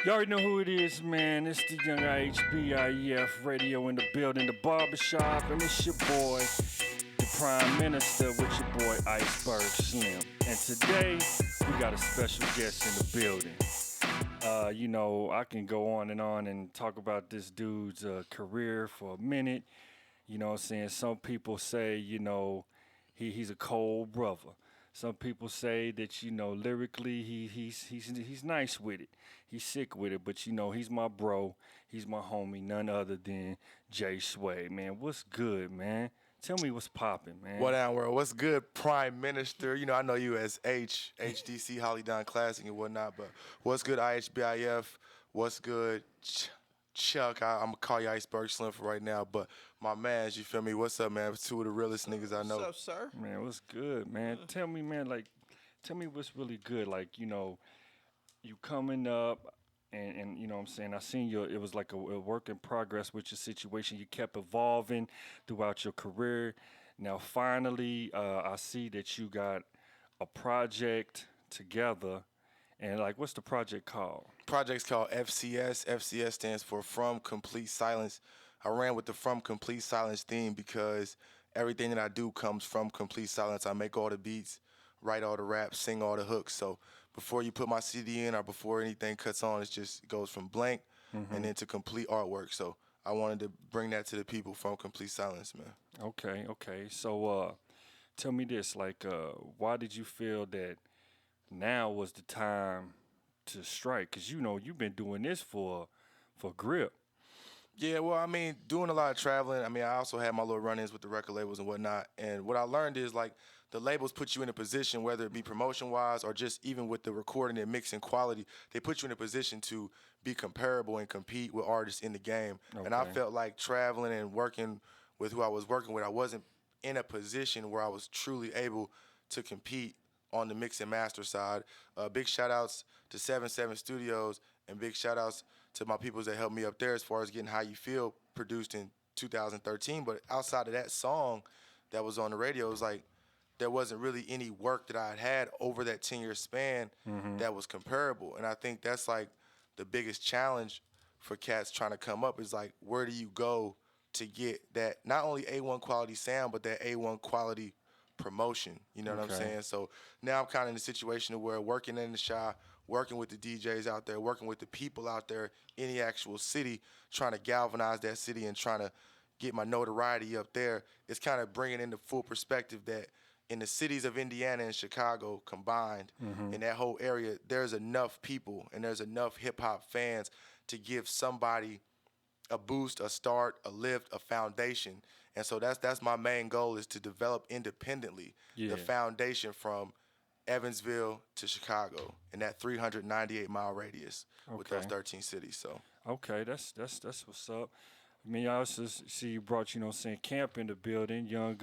You already know who it is, man. It's the young IHBIEF radio in the building, the barbershop, and it's your boy, the Prime Minister, with your boy Iceberg Slim. And today, we got a special guest in the building. I can go on and talk about this dude's career for a minute. You know what I'm saying? Some people say, he's a cold brother. Some people say that, lyrically he's nice with it. He's sick with it, but he's my bro. He's my homie, none other than Jay Swade. Man, what's good, man? Tell me what's popping, man. What down world? What's good, Prime Minister? I know you as HDC Holly Don Classic and whatnot, but what's good, IHBIF? What's good, Chuck? I'm gonna call you Iceberg Slim for right now, but my mans, you feel me? What's up, man? Two of the realest niggas I know. What's up, sir? Man, what's good, man? Tell me, man, tell me what's really good. You coming up and you know what I'm saying, I seen it was like a work in progress with your situation. You kept evolving throughout your career. Now finally, I see that you got a project together. And what's the project called? Project's called FCS. FCS stands for From Complete Silence. I ran with the From Complete Silence theme because everything that I do comes from complete silence. I make all the beats, write all the raps, sing all the hooks. So before you put my CD in or before anything cuts on, it goes from blank and then to complete artwork. So I wanted to bring that to the people from complete silence, man. Okay. So tell me this, why did you feel that now was the time to strike? Because you've been doing this for grip. Yeah, well, I mean, doing a lot of traveling. I mean, I also had my little run-ins with the record labels and whatnot. And what I learned is, the labels put you in a position, whether it be promotion-wise or just even with the recording and mixing quality, they put you in a position to be comparable and compete with artists in the game. Okay. And I felt like traveling and working with who I was working with, I wasn't in a position where I was truly able to compete on the mix and master side. Big shout-outs to 77 Studios and big shout-outs to my peoples that helped me up there as far as getting How You Feel produced in 2013. But outside of that song that was on the radio, it was like there wasn't really any work that I had over that 10-year span that was comparable. And I think that's the biggest challenge for cats trying to come up is where do you go to get that not only A1 quality sound, but that A1 quality promotion, you know what I'm saying? So now I'm kind of in a situation where working in the shop, working with the DJs out there, working with the people out there in the actual city, trying to galvanize that city and trying to get my notoriety up there. It's kind of bringing into full perspective that in the cities of Indiana and Chicago combined, in that whole area, there's enough people and there's enough hip-hop fans to give somebody a boost, a start, a lift, a foundation. And so that's my main goal, is to develop independently the foundation from Evansville to Chicago in that 398-mile radius with those 13 cities. So okay, that's what's up. I mean, I also see you brought, Camp in the building, young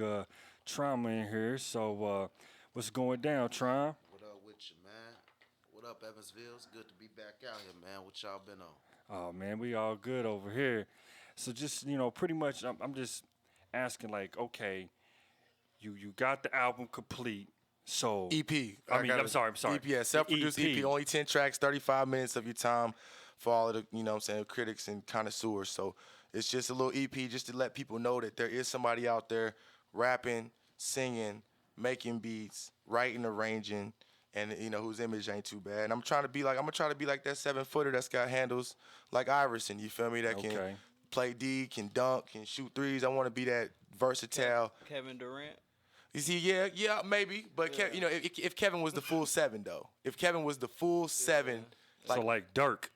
Trauma in here. So what's going down, Trauma? What up with you, man? What up, Evansville? It's good to be back out here, man. What y'all been on? Oh, man, we all good over here. So just, pretty much I'm just asking, okay, you got the album complete. So EP. I'm sorry. EP, yeah, self-produced EP. Only 10 tracks, 35 minutes of your time for all of the, critics and connoisseurs. So it's just a little EP just to let people know that there is somebody out there rapping, singing, making beats, writing, arranging, and whose image ain't too bad. And I'm gonna try to be like that 7-footer that's got handles like Iverson, you feel me? That can play D, can dunk, can shoot threes. I want to be that versatile. Kevin Durant. You see, yeah, maybe. But if Kevin was the full 7 though, if Kevin was the full 7, so like Dirk.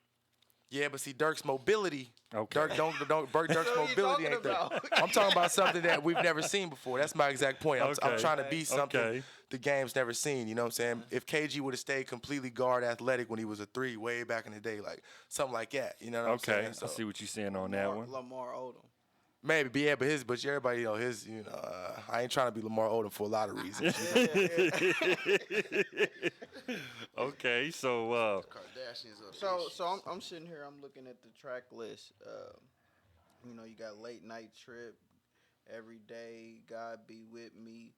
Yeah, but see, Dirk's mobility. Okay. Dirk's mobility ain't there. I'm talking about something that we've never seen before. That's my exact point. I'm trying to be something the game's never seen. You know what I'm saying? If KG would have stayed completely guard athletic when he was a 3 way back in the day, something like that. You know what I'm saying? So, I see what you're saying on that one. Lamar Odom. Maybe, but everybody I ain't trying to be Lamar Odom for a lot of reasons. Okay, so I'm sitting here, I'm looking at the track list. You got Late Night Trip, Every Day, God Be With Me.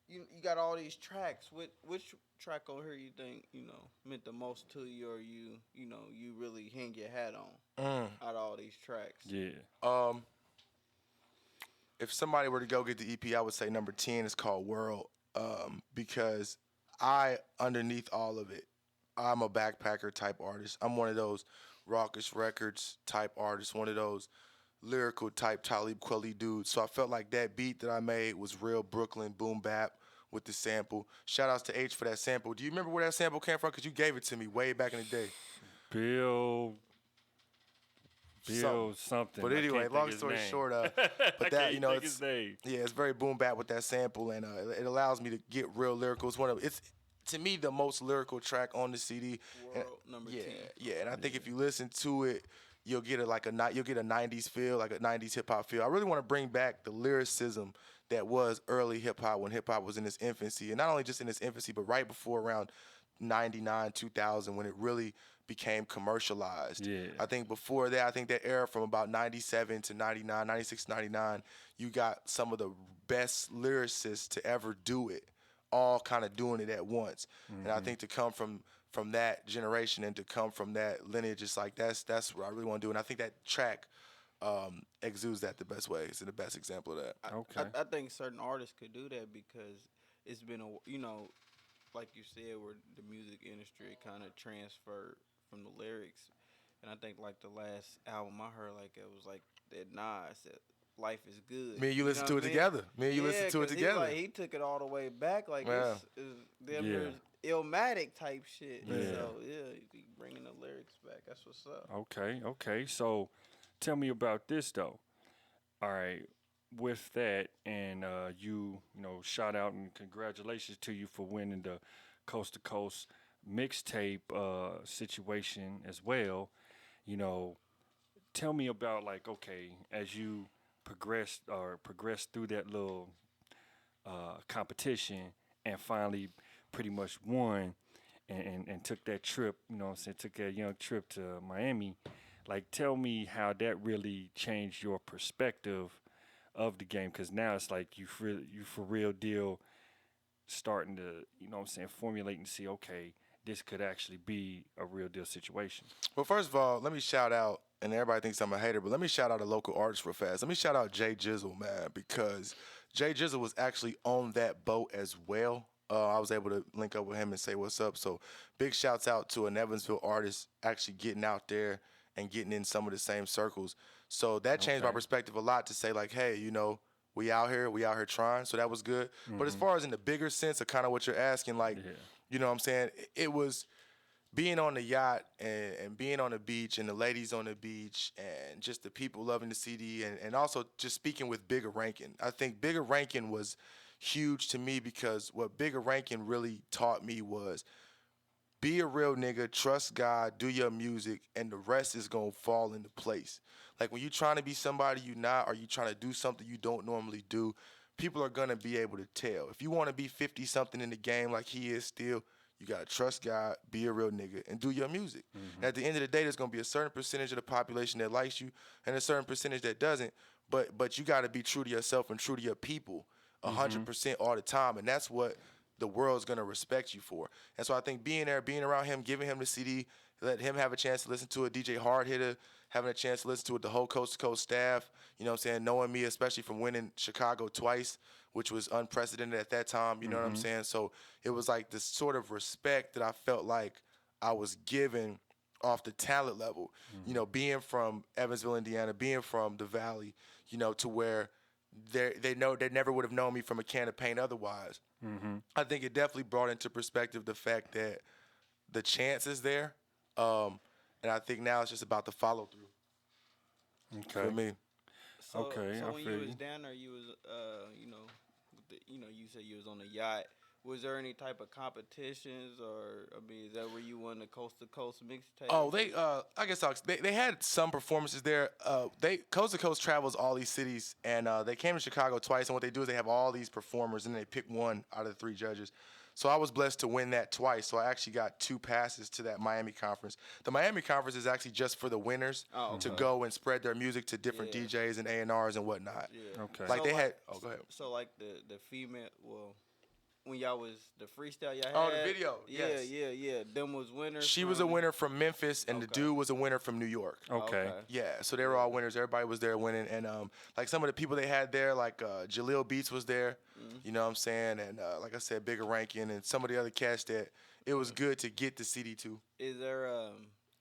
You got all these tracks. Which track on here you think meant the most to you, or you really hang your hat on out of all these tracks? Yeah. If somebody were to go get the EP, I would say number 10 is called World, because underneath all of it, I'm a backpacker type artist. I'm one of those raucous records type artists, one of those lyrical type Talib Kweli dudes. So I felt like that beat that I made was real Brooklyn boom bap with the sample. Shout outs to H for that sample. Do you remember where that sample came from? Because you gave it to me way back in the day. Bill something. But anyway, long story short, but that it's it's very boom bap with that sample, and it allows me to get real lyrical. It's to me the most lyrical track on the CD. World number 10. Yeah, and I think if you listen to it, you'll get a 90s feel, like a 90s hip hop feel. I really want to bring back the lyricism that was early hip hop when hip hop was in its infancy, and not only just in its infancy, but right before around 99, 2000 when it really became commercialized. Yeah. I think before that, that era from about 97 to 99, 96, 99, you got some of the best lyricists to ever do it, all kind of doing it at once. Mm-hmm. And I think to come from that generation and to come from that lineage, it's like that's what I really want to do. And I think that track exudes that the best way. It's the best example of that. Okay. I think certain artists could do that because it's been like you said, where the music industry kind of transferred from the lyrics. And I think like the last album I heard, like it was like that Nas said, "Life is good." Me and you listened to it together. Listened to it together. He took it all the way back. Like it's Illmatic type shit. Yeah. So he bringing the lyrics back. That's what's up. Okay. So tell me about this though. All right. With that, and you shout out and congratulations to you for winning the Coast to Coast mixtape situation as well. Tell me about as you progressed through that little competition and finally pretty much won and took that trip. Took that young trip to Miami. Like, tell me how that really changed your perspective of the game, because now it's like you for real deal starting to formulate and see, okay, this could actually be a real deal situation. Well, first of all, let me shout out, and everybody thinks I'm a hater, but let me shout out a local artist real fast. Let me shout out Jay Jizzle, man, because Jay Jizzle was actually on that boat as well. I was able to link up with him and say what's up. So big shouts out to an Evansville artist actually getting out there and getting in some of the same circles. So that changed my perspective a lot to say, like, hey, we out here trying. So that was good. Mm-hmm. But as far as in the bigger sense of kind of what you're asking, like, you know what I'm saying? It was being on the yacht and being on the beach and the ladies on the beach and just the people loving the CD and also just speaking with Bigger Rankin. I think Bigger Rankin was huge to me because what Bigger Rankin really taught me was be a real nigga, trust God, do your music, and the rest is going to fall into place. Like when you're trying to be somebody you're not or you're trying to do something you don't normally do, people are going to be able to tell. If you want to be 50-something in the game like he is still, you got to trust God, be a real nigga, and do your music. Mm-hmm. And at the end of the day, there's going to be a certain percentage of the population that likes you and a certain percentage that doesn't. But you got to be true to yourself and true to your people 100% all the time. And that's what the world's going to respect you for. And so I think being there, being around him, giving him the CD, let him have a chance to listen to it, DJ Hard Hitter, having a chance to listen to it, the whole Coast to Coast staff, you know what I'm saying, knowing me, especially from winning Chicago twice, which was unprecedented at that time, you know what I'm saying? So it was like this sort of respect that I felt like I was given off the talent level, being from Evansville, Indiana, being from the Valley, to where they never would have known me from a can of paint otherwise. Mm-hmm. I think it definitely brought into perspective the fact that the chance is there, and I think now it's just about the follow through. Okay. For me. So when you was down there, you was you said you was on a yacht. Was there any type of competitions, or is that where you won the Coast to Coast mixtape? Oh, I guess they had some performances there. Coast to Coast travels all these cities, and they came to Chicago twice. And what they do is they have all these performers, and they pick one out of the 3 judges. So I was blessed to win that twice. So I actually got 2 passes to that Miami conference. The Miami conference is actually just for the winners to go and spread their music to different DJs and A&Rs and whatnot. Yeah. Okay. Like go ahead. So like the female, when y'all was the freestyle y'all had. Oh, the video, Yeah, yes. yeah. Them was winners. She was a winner from Memphis, and the Okay. dude was a winner from New York. Okay. Yeah, so they were all winners. Everybody was there winning, and like some of the people they had there, like Jaleel Beats was there. You know what I'm saying? And like I said, Bigger Rankin, and some of the other cats that it was good to get the CD to. Is there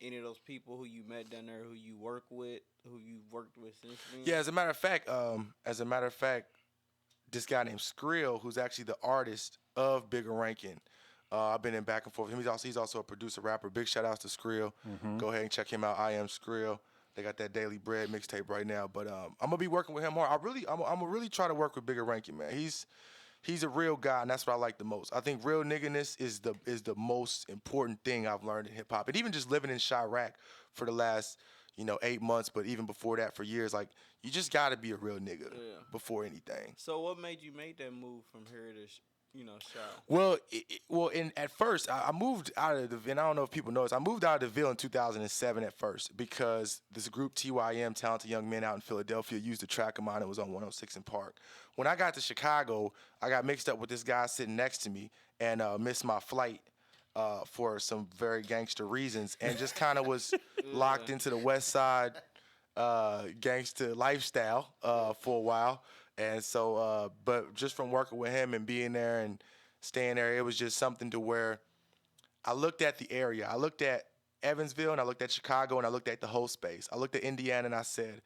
any of those people who you met down there who you work with, who you worked with since then? Yeah, as a matter of fact, this guy named Skrill, who's actually the artist of Bigger Rankin. I've been in back and forth with him. He's also a producer, rapper. Big shout outs to Skrill. Go ahead and check him out. I Am Skrill. They got that Daily Bread mixtape right now. But I'm gonna be working with him more. I'm gonna really try to work with Bigger Rankin, man. He's a real guy, and that's what I like the most. I think real nigginess is the most important thing I've learned in hip hop, and even just living in Chirac for the last 8 months, but even before that for years, like you just gotta be a real nigga before anything. So what made you make that move from here to Shaw? Well, at first I moved out of the, and I don't know if people know this, I moved out of Eville in 2007 at first because this group TYM, Talented Young Men out in Philadelphia, used a track of mine that was on 106 in Park. When I got to Chicago, I got mixed up with this guy sitting next to me and missed my flight for some very gangster reasons, and just kind of was locked into the West Side gangster lifestyle for a while. And so, but just from working with him and being there and staying there, it was just something to where I looked at the area. I looked at Evansville, and I looked at Chicago, and I looked at the whole space. I looked at Indiana, and I said,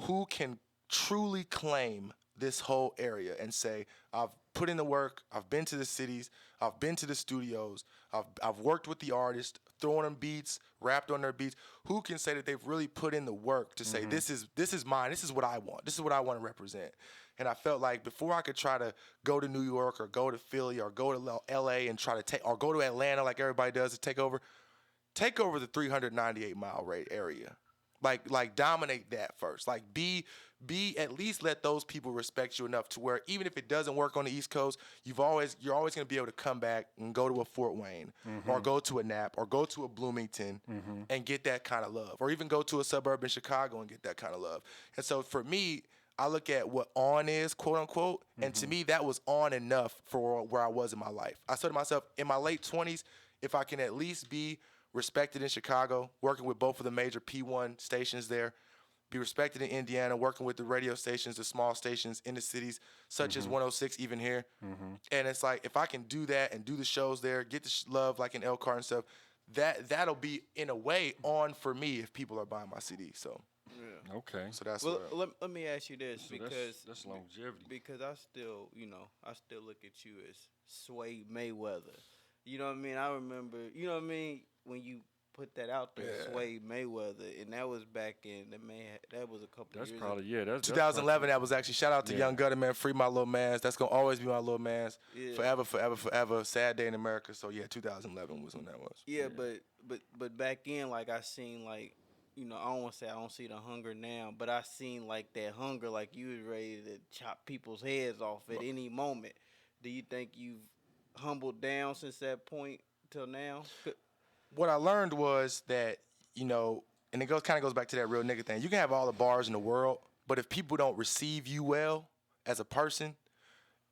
who can truly claim this whole area and say, I've put in the work, I've been to the cities, I've been to the studios, I've worked with the artists, throwing them beats, rapped on their beats. Who can say that they've really put in the work to say, this is mine, this is what I want, this is what I want to represent? And I felt like before I could try to go to New York or go to Philly or go to LA and try to take, or go to Atlanta like everybody does to take over the 398-mile area. Like dominate that first. Like be at least let those people respect you enough to where even if it doesn't work on the East Coast, you're always gonna be able to come back and go to a Fort Wayne or go to a Nap or go to a Bloomington and get that kind of love, or even go to a suburb in Chicago and get that kind of love. And so for me, I look at what on is, quote unquote, and to me that was on enough for where I was in my life. I said to myself, in my late 20s, if I can at least be respected in Chicago, working with both of the major P1 stations there, be respected in Indiana, working with the radio stations, the small stations in the cities, such as 106 even here. And it's like, if I can do that and do the shows there, get the love like in Elkhart and stuff, that'll be, in a way, on for me if people are buying my CD. So, Yeah. Okay. so that's Well, what let me ask you this, So because that's longevity. because I still look at you as Swade Mayweather. You know what I mean? I remember, when you put that out there, Yeah. Swade Mayweather, and that was back in that was a couple That's years probably ago. that's 2011, that was actually, shout out to Yeah. Young Gutter, man. Free my little mans. That's going to always be my little mans. Yeah. Forever, forever, forever. Sad day in America. So, yeah, 2011 was when that was. Yeah, but back in, like, I seen, like, I don't want to say I don't see the hunger now, but I seen like that hunger, like you was ready to chop people's heads off at any moment. Do you think you've humbled down since that point till now? What I learned was that, and it kind of goes back to that real nigga thing. You can have all the bars in the world, but if people don't receive you well as a person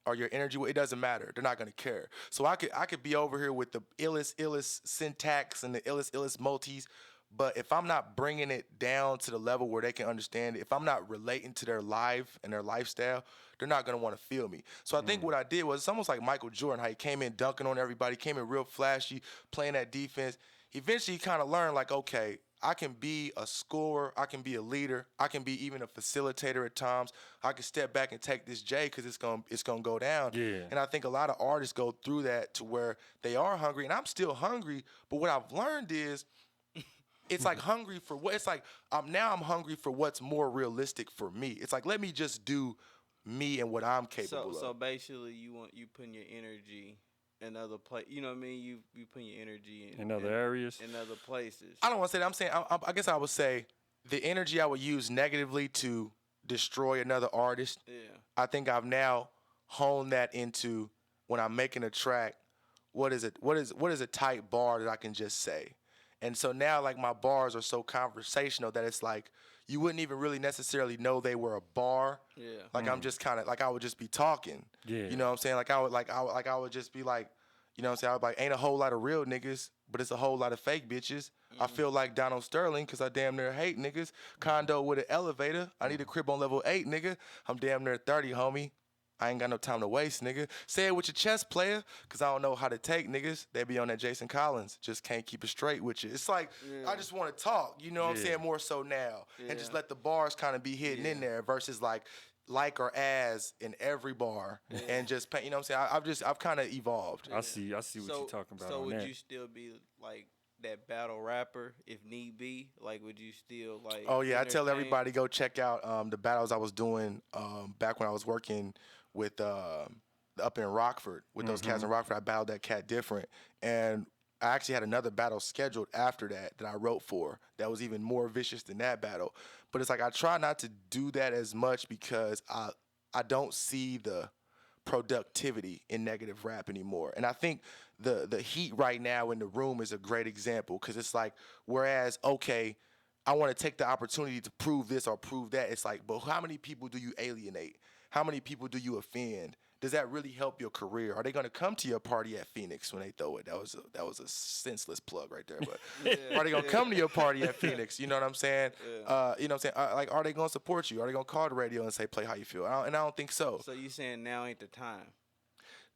or your energy, it doesn't matter. They're not gonna care. So I could be over here with the illest syntax and the illest multis, but if I'm not bringing it down to the level where they can understand it, if I'm not relating to their life and their lifestyle, they're not going to want to feel me. So I think what I did was, it's almost like Michael Jordan, how he came in dunking on everybody, came in real flashy, playing that defense. Eventually he kind of learned, like, okay, I can be a scorer, I can be a leader, I can be even a facilitator at times. I can step back and take this J because it's gonna go down. Yeah. And I think a lot of artists go through that to where they are hungry, and I'm still hungry, but what I've learned is, it's like hungry for what? It's like I'm hungry for what's more realistic for me. It's like, let me just do me and what I'm capable of. So basically, you putting your energy in other places. You know what I mean? You putting your energy in other areas, in other places. I don't want to say that. I'm saying I guess I would say the energy I would use negatively to destroy another artist. Yeah. I think I've now honed that into, when I'm making a track, what is a tight bar that I can just say. And so now, like, my bars are so conversational that it's like, you wouldn't even really necessarily know they were a bar. Yeah. Like I'm just kind of like I would just be talking. Yeah. You know what I'm saying? Like I would just be like, you know what I'm saying? I would be like, ain't a whole lot of real niggas, but it's a whole lot of fake bitches. I feel like Donald Sterling because I damn near hate niggas. Condo with an elevator. I need a crib on level 8, nigga. I'm damn near 30, homie. I ain't got no time to waste, nigga. Say it with your chest, player, because I don't know how to take niggas. They be on that Jason Collins. Just can't keep it straight with you. It's like, I just want to talk, you know what I'm saying, more so now. And just let the bars kind of be hidden in there versus like or as in every bar and just paint, you know what I'm saying? I've kind of evolved. I see what you're talking about. So on would that. you still be like that battle rapper if need be? Like, would you still like? Oh yeah, I tell entertain? everybody go check out the battles I was doing back when I was working with up in Rockford with those cats in Rockford. I battled that cat different, and I actually had another battle scheduled after that I wrote for that was even more vicious than that battle. But it's like I try not to do that as much because I don't see the productivity in negative rap anymore. And I think the heat right now in the room is a great example because it's like, whereas, okay, I want to take the opportunity to prove this or prove that. It's like, but how many people do you alienate? How many people do you offend? Does that really help your career? Are they going to come to your party at Phoenix when they throw it? That was a senseless plug right there. But are they going to come to your party at Phoenix? You know what I'm saying? You know what I'm saying? Like, are they going to support you? Are they going to call the radio and say, play how you feel? And I don't think so. So you saying now ain't the time?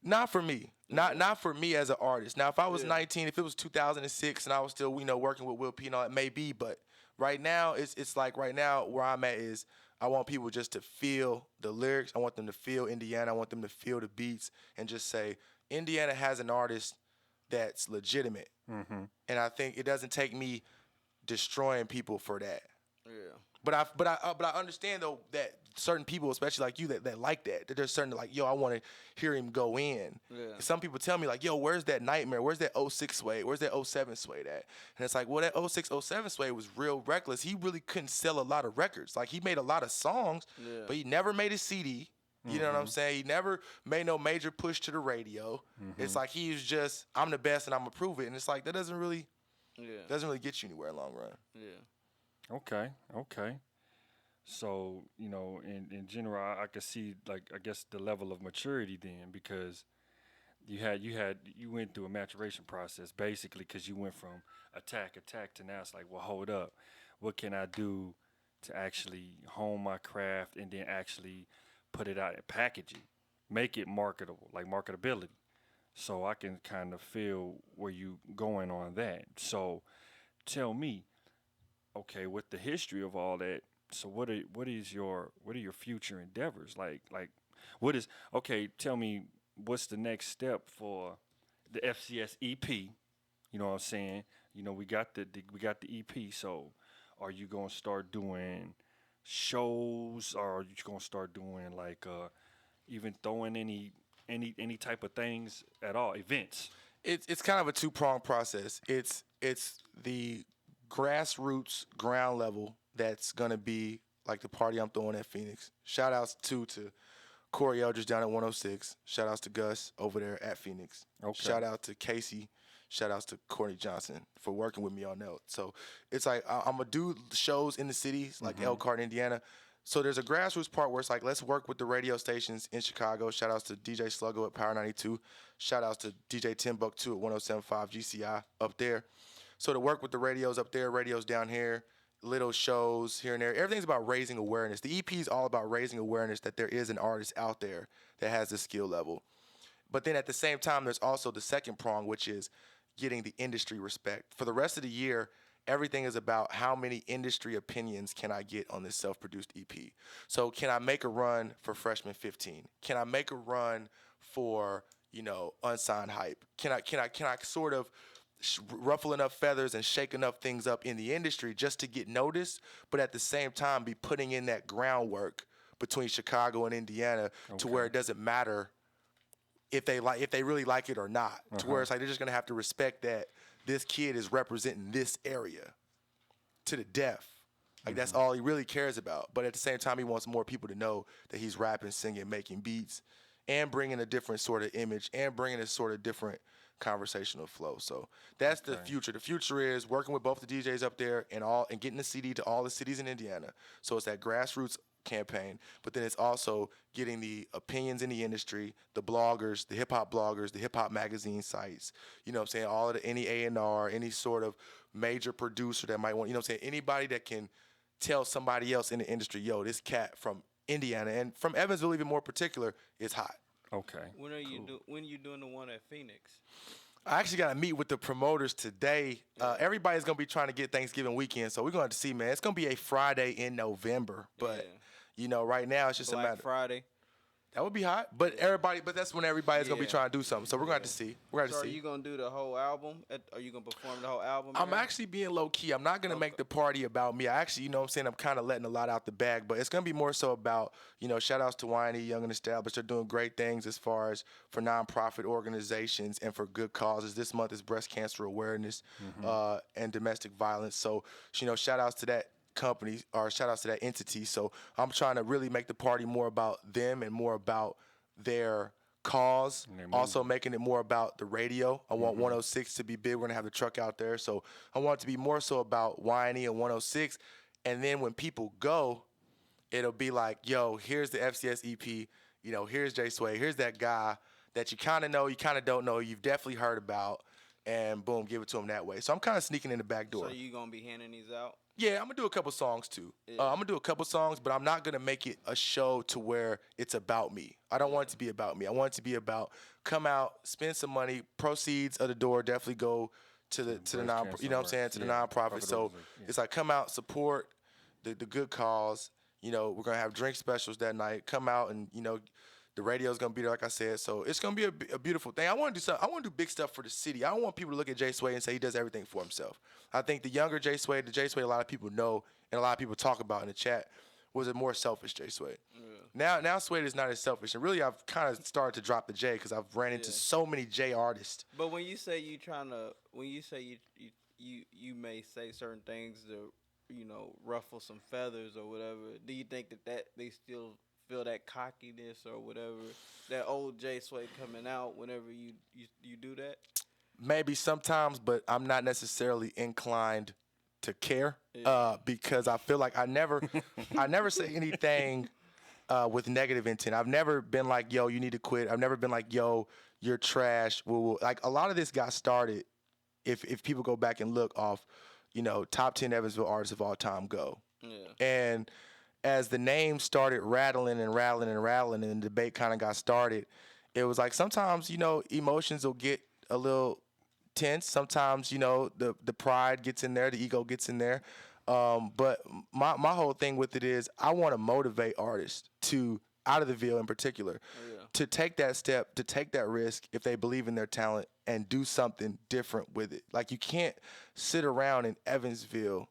Not for me. Not for me as an artist. Now, if I was 19, if it was 2006 and I was still, you know, working with Will P and all that, maybe. But right now, it's like right now where I'm at is I want people just to feel the lyrics. I want them to feel Indiana. I want them to feel the beats and just say, Indiana has an artist that's legitimate. And I think it doesn't take me destroying people for that. Yeah. But I understand though that certain people, especially like you, that like that there's certain like, yo, I want to hear him go in. Yeah. Some people tell me like, yo, where's that Nightmare? Where's that 06 Swade? Where's that 07 Swade at? And it's like, well, that 06, 07 Swade was real reckless. He really couldn't sell a lot of records. Like he made a lot of songs, but he never made a CD. You know what I'm saying? He never made no major push to the radio. It's like he was just, I'm the best and I'm gonna prove it. And it's like that doesn't really get you anywhere in the long run. Yeah. Okay. So, you know, in general, I could see, like, I guess the level of maturity then, because you went through a maturation process basically, because you went from attack to now it's like, well, hold up, what can I do to actually hone my craft and then actually put it out and package it, make it marketable, like marketability. So I can kind of feel where you going on that. So tell me, okay, with the history of all that, so what are your future endeavors? Like what is, okay, tell me what's the next step for the FCS EP? You know what I'm saying? You know, we got the EP, so are you going to start doing shows, or are you going to start doing like even throwing any type of things at all, events? It's kind of a two-pronged process. It's the grassroots ground level that's gonna be like the party I'm throwing at Phoenix. Shout outs to Corey Eldridge down at 106. Shout outs to Gus over there at Phoenix. Okay. Shout out to Casey. Shout outs to Courtney Johnson for working with me on that. So it's like I'm gonna do shows in the cities like Elkhart, Indiana. So there's a grassroots part where it's like, let's work with the radio stations in Chicago. Shout outs to DJ Sluggo at Power 92. Shout outs to DJ Timbuktu at 107.5 GCI up there. So to work with the radios up there, radios down here, little shows here and there. Everything's about raising awareness. The EP is all about raising awareness that there is an artist out there that has the skill level. But then at the same time, there's also the second prong, which is getting the industry respect. For the rest of the year, everything is about how many industry opinions can I get on this self-produced EP. So can I make a run for Freshman 15? Can I make a run for, you know, Unsigned Hype? Can I sort of ruffle enough feathers and shake enough things up in the industry just to get noticed, but at the same time be putting in that groundwork between Chicago and Indiana to where it doesn't matter if they really like it or not. To where it's like they're just gonna have to respect that this kid is representing this area to the death. Like that's all he really cares about. But at the same time, he wants more people to know that he's rapping, singing, making beats, and bringing a different sort of image, and bringing a sort of different conversational flow. So that's the future. The future is working with both the DJs up there and getting the CD to all the cities in Indiana. So it's that grassroots campaign, but then it's also getting the opinions in the industry, the bloggers, the hip hop bloggers, the hip hop magazine sites, you know what I'm saying, all of any A&R, any sort of major producer that might want, you know what I'm saying, anybody that can tell somebody else in the industry, yo, this cat from Indiana and from Evansville even more particular is hot. Okay. When are you doing the one at Phoenix? I actually got to meet with the promoters today. Everybody's going to be trying to get Thanksgiving weekend, so we're going to have to see, man. It's going to be a Friday in November, but you know, right now it's just Black a matter. Friday. That would be hot, but that's when everybody's gonna be trying to do something. So we're gonna have to see. So are you gonna do the whole album? Are you gonna perform the whole album? I'm actually being low key. I'm not gonna make the party about me. I actually, you know what I'm saying, I'm kind of letting a lot out the bag, but it's gonna be more so about, you know, shout outs to YNE, Young and Established. They're doing great things as far as for nonprofit organizations and for good causes. This month is breast cancer awareness and domestic violence. So, you know, shout outs to that company, or shout outs to that entity. So I'm trying to really make the party more about them and more about their cause, also making it more about the radio. I want 106 to be big. We're going to have the truck out there. So I want it to be more so about YNE and 106. And then when people go, it'll be like, yo, here's the FCS EP. You know, here's Jay Swade. Here's that guy that you kind of know, you kind of don't know, you've definitely heard about. And boom, give it to them that way. So I'm kind of sneaking in the back door. So you going to be handing these out? Yeah, I'm going to do a couple songs, too. I'm going to do a couple songs, but I'm not going to make it a show to where it's about me. I don't want it to be about me. I want it to be about come out, spend some money, proceeds of the door definitely go to the non, you know what I'm saying, to the nonprofit. So it's like come out, support the good cause. You know, we're going to have drink specials that night. Come out and, you know, the radio's gonna be there, like I said. So it's gonna be a beautiful thing. I want to do something. I want to do big stuff for the city. I don't want people to look at Jay Swade and say he does everything for himself. I think the younger Jay Swade, the Jay Swade a lot of people know and a lot of people talk about in the chat, was a more selfish Jay Swade. Now Swade is not as selfish, and really I've kind of started to drop the J because I've ran into so many J artists. But when you say you may say certain things to, you know, ruffle some feathers or whatever, do you think that they still feel that cockiness or whatever, that old Jay Swade coming out whenever you do that? Maybe sometimes, but I'm not necessarily inclined to care because I feel like I never say anything with negative intent. I've never been like, yo, you need to quit. I've never been like, yo, you're trash. Like a lot of this got started, if people go back and look off, you know, top 10 Evansville artists of all time go. Yeah. And as the name started rattling and the debate kind of got started, it was like sometimes, you know, emotions will get a little tense. Sometimes, you know, the pride gets in there, the ego gets in there. But my whole thing with it is I want to motivate artists to, out of the Ville in particular, to take that step, to take that risk if they believe in their talent and do something different with it. Like you can't sit around in Evansville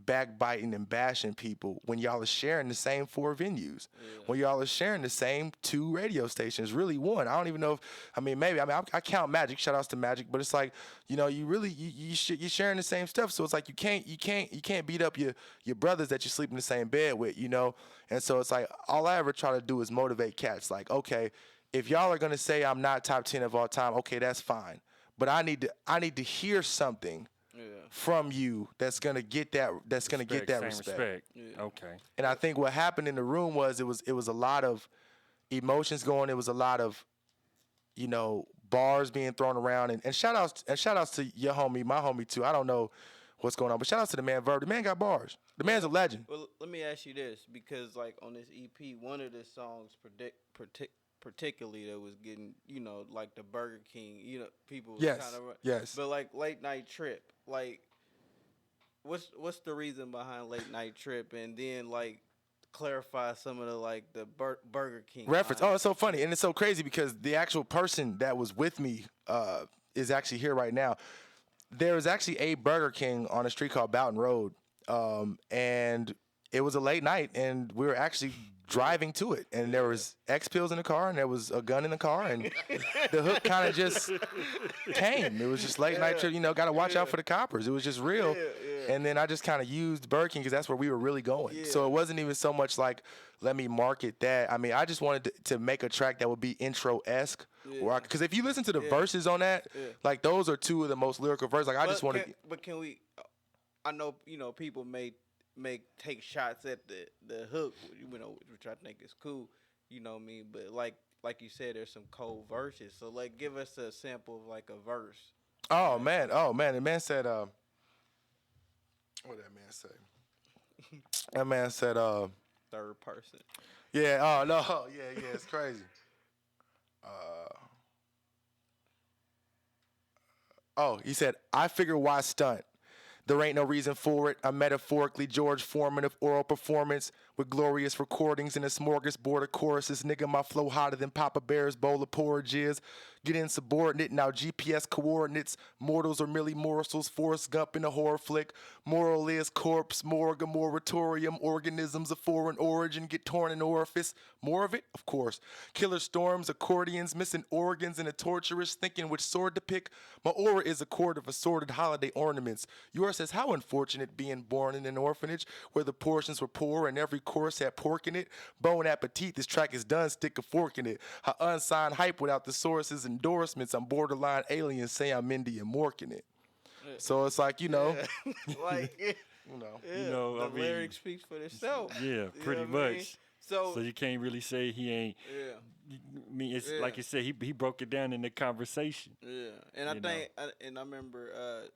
backbiting and bashing people when y'all are sharing the same 4 venues, when y'all are sharing the same 2 radio stations, really 1. I don't even know I count Magic, shout outs to Magic, but it's like, you know, you really, you're sharing the same stuff. So it's like, you can't beat up your brothers that you sleep in the same bed with, you know? And so it's like, all I ever try to do is motivate cats. Like, okay, if y'all are going to say I'm not top 10 of all time, okay, that's fine. But I need to hear something from you that's gonna get that respect. Yeah. Okay. And I think what happened in the room was it was a lot of emotions going. It was a lot of, you know, bars being thrown around and shout outs to your homie, my homie too. I don't know what's going on, but shout outs to the man Verb. The man got bars. The man's a legend. Well, let me ask you this, because like on this EP, one of the songs particularly that was getting, you know, like the Burger King, you know, people yes, kind of, yes. But like Late Night Trip, like what's the reason behind Late Night Trip, and then like clarify some of the like the Burger King reference. lines. Oh, it's so funny and it's so crazy because the actual person that was with me is actually here right now. There was actually a Burger King on a street called Boughton Road, and it was a late night, and we were actually driving to it, and there was X pills in the car, and there was a gun in the car, and the hook kind of just came. It was just late night trip. You know, got to watch out for the coppers. It was just real. And then I just kind of used Burger King because that's where we were really going. So it wasn't even so much like, let me market that. I mean, I just wanted to make a track that would be intro-esque. Because if you listen to the verses on that, like those are two of the most lyrical verses. Like I just wanted. But can we? I know people may take shots at the hook, which I think is cool. You know what I mean? But like you said, there's some cold verses. So like, give us a sample of like a verse. Oh man. The man said. What did that man say? That man said. Third person. Yeah. Oh no. Yeah. It's crazy. He said, I figure why stunt. There ain't no reason for it. I'm metaphorically George Foreman of oral performance with glorious recordings in a smorgasbord of choruses. Nigga, my flow hotter than Papa Bear's bowl of porridge is. Get insubordinate, now GPS coordinates. Mortals are merely morsels. Forrest Gump in a horror flick. Moral is corpse, morgue, moratorium. Organisms of foreign origin get torn in orifice. More of it? Of course. Killer storms, accordions, missing organs, and a torturous thinking which sword to pick. My aura is a cord of assorted holiday ornaments. Yours says, how unfortunate being born in an orphanage where the portions were poor and every course had pork in it. Bon appetit, this track is done, stick a fork in it. How unsigned hype without the sources endorsements. I'm borderline alien, say I'm Indian morking it. So it's like, like, the lyric speaks for itself. Yeah, pretty much. So you can't really say he ain't. Yeah. I mean, it's like you said, he broke it down in the conversation. Yeah, and I think, and I remember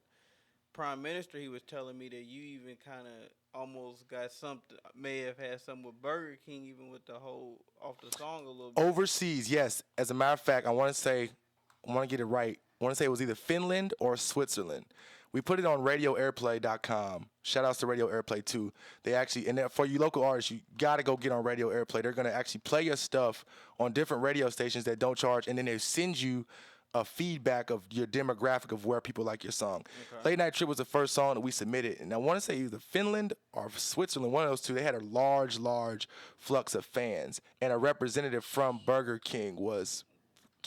Prime Minister, he was telling me that you even kind of almost got something, may have had something with Burger King, even with the whole off the song a little bit. Overseas, yes. As a matter of fact, I want to get it right. I want to say it was either Finland or Switzerland. We put it on radioairplay.com. Shout outs to Radio Airplay too. They actually, and for you local artists, you got to go get on Radio Airplay. They're going to actually play your stuff on different radio stations that don't charge, and then they send you a feedback of your demographic of where people like your song. Okay. Late Night Trip was the first song that we submitted, and I want to say either Finland or Switzerland, one of those two, they had a large flux of fans, and a representative from Burger King was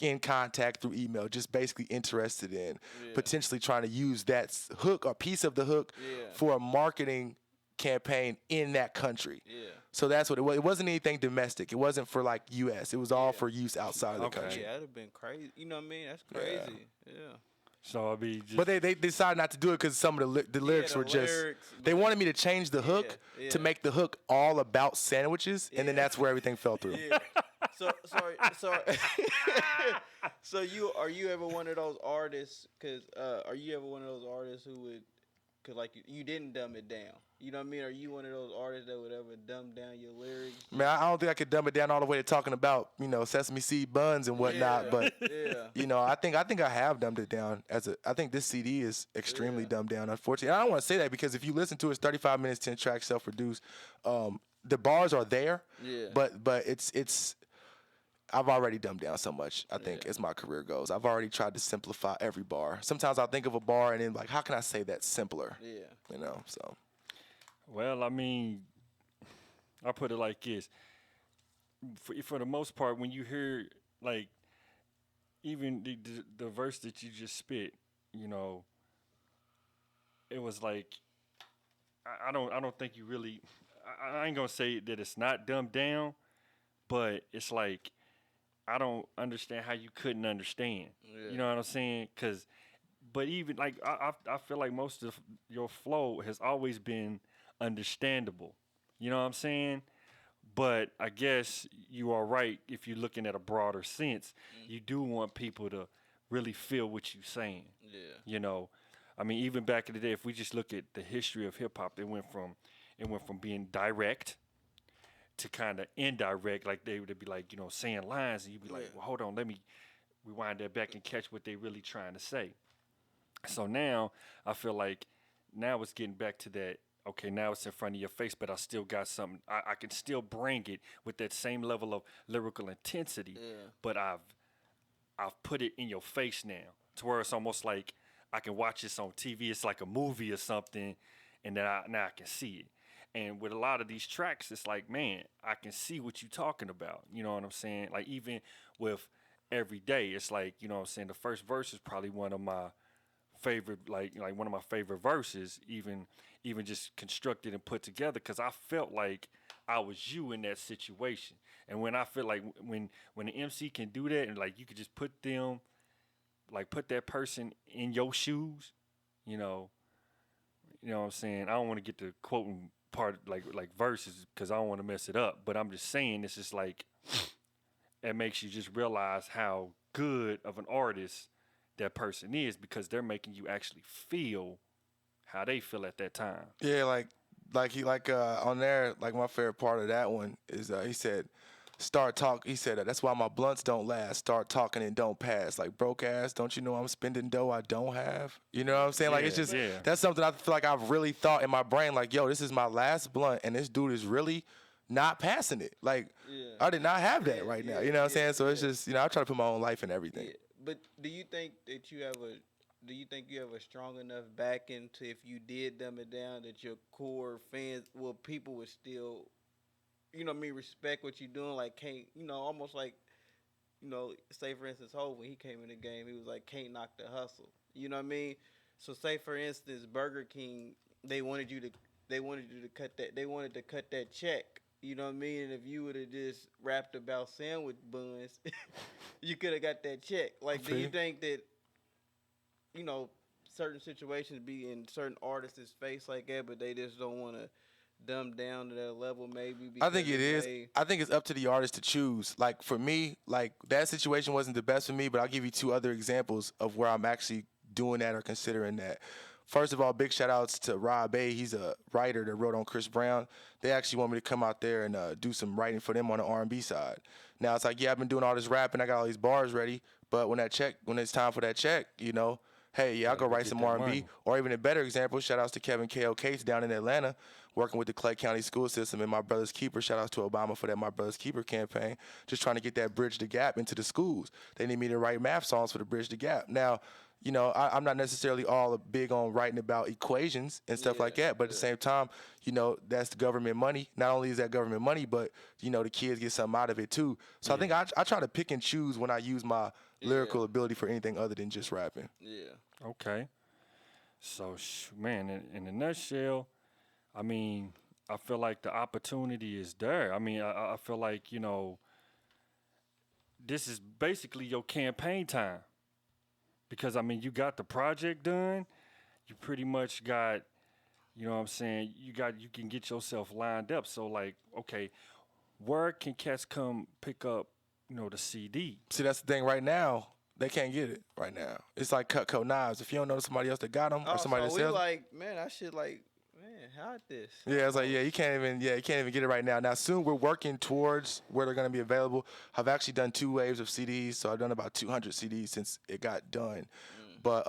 in contact through email, just basically interested in potentially trying to use that hook or piece of the hook for a marketing campaign in that country. Yeah. So that's what it was. It wasn't anything domestic. It wasn't for like U.S. It was all for use outside of the country. Yeah, that'd have been crazy. You know what I mean? That's crazy. Yeah. So I mean, but they decided not to do it because some of the lyrics were just. They wanted me to change the hook to make the hook all about sandwiches, and then that's where everything fell through. Yeah. So are you ever one of those artists? Are you ever one of those artists who would, cause like you didn't dumb it down? You know what I mean? Are you one of those artists that would ever dumb down your lyrics? Man, I don't think I could dumb it down all the way to talking about sesame seed buns and whatnot. But I think I have dumbed it down I think this CD is extremely dumbed down. Unfortunately, I don't want to say that because if you listen to it, it's 35 minutes, 10 tracks, self-produced. The bars are there, but it's. I've already dumbed down so much, I think, as my career goes. I've already tried to simplify every bar. Sometimes I'll think of a bar and then, like, how can I say that simpler? Yeah. So. Well, I mean, I'll put it like this. For the most part, when you hear, like, even the verse that you just spit, it was like, I don't think you really, I ain't going to say that it's not dumbed down, but it's like, I don't understand how you couldn't understand. You know what I'm saying? But even like I feel like most of your flow has always been understandable. You know what I'm saying? But I guess you are right if you're looking at a broader sense. You do want people to really feel what you're saying. Yeah. I mean, even back in the day, if we just look at the history of hip hop, it went from being direct to kind of indirect, like they would be like, saying lines, and you'd be like, well, hold on, let me rewind that back and catch what they really trying to say. So now I feel like now it's getting back to that, okay, now it's in front of your face, but I still got something, I can still bring it with that same level of lyrical intensity, but I've put it in your face now, to where it's almost like I can watch this on TV, it's like a movie or something, and then now I can see it. And with a lot of these tracks, it's like, man, I can see what you're talking about. You know what I'm saying? Like even with Every Day, it's like, you know what I'm saying, the first verse is probably one of my favorite, like one of my favorite verses, even just constructed and put together, because I felt like I was you in that situation. And when I feel like when the MC can do that, and like you could just put them, like put that person in your shoes, you know, you know what I'm saying? I don't want to get to quoting part like verses because I don't want to mess it up. But I'm just saying it's just like it makes you just realize how good of an artist that person is, because they're making you actually feel how they feel at that time. Yeah, on there, like my favorite part of that one is he said, start talk. He said that's why my blunts don't last. Start talking and don't pass. Like broke ass, don't you know I'm spending dough I don't have? You know what I'm saying? Like it's just that's something I feel like I've really thought in my brain. Like yo, this is my last blunt, and this dude is really not passing it. Like I did not have that right now. You know what I'm saying? So it's just I try to put my own life in everything. Yeah. But do you think that you have a strong enough backing to, if you did dumb it down, that your core fans, well, people would still, you know what I mean, respect what you're doing? Like, can't, almost like, say for instance, Hov, when he came in the game, he was like, can't knock the hustle. You know what I mean? So say for instance, Burger King, they wanted to cut that check. You know what I mean? And if you would have just rapped about sandwich buns, you could have got that check. Like, do you think that, certain situations be in certain artists' face like that, but they just don't want to dumb down to that level maybe? I think it is. I think it's up to the artist to choose. Like, for me, like, that situation wasn't the best for me, but I'll give you two other examples of where I'm actually doing that or considering that. First of all, big shout outs to Rob A. He's a writer that wrote on Chris Brown. They actually want me to come out there and do some writing for them on the R&B side. Now it's like, yeah, I've been doing all this rapping, I got all these bars ready, but when it's time for that check, hey, yeah, I'll go write some R&B. Money. Or even a better example, shout outs to Kevin K.O. Cates down in Atlanta, working with the Clay County school system and My Brother's Keeper. Shout outs to Obama for that My Brother's Keeper campaign, just trying to get that Bridge the Gap into the schools. They need me to write math songs for the Bridge the Gap. Now, I'm not necessarily all big on writing about equations and stuff like that, but at the same time, that's the government money. Not only is that government money, but, the kids get something out of it too. So I think I try to pick and choose when I use my lyrical ability for anything other than just rapping. Yeah. Okay. So, man, in a nutshell, I mean, I feel like the opportunity is there. I mean, I feel like, this is basically your campaign time. Because, I mean, you got the project done. You pretty much got, you know what I'm saying, you can get yourself lined up. So, like, okay, where can cats come pick up, the CD? See, that's the thing right now. They can't get it right now. It's like Cutco knives. If you don't know somebody else that got them or somebody that sells them. Man, I should hide this. Yeah, it's like, you can't even get it right now. Now, soon we're working towards where they're going to be available. I've actually done 2 waves of CDs, so I've done about 200 CDs since it got done. But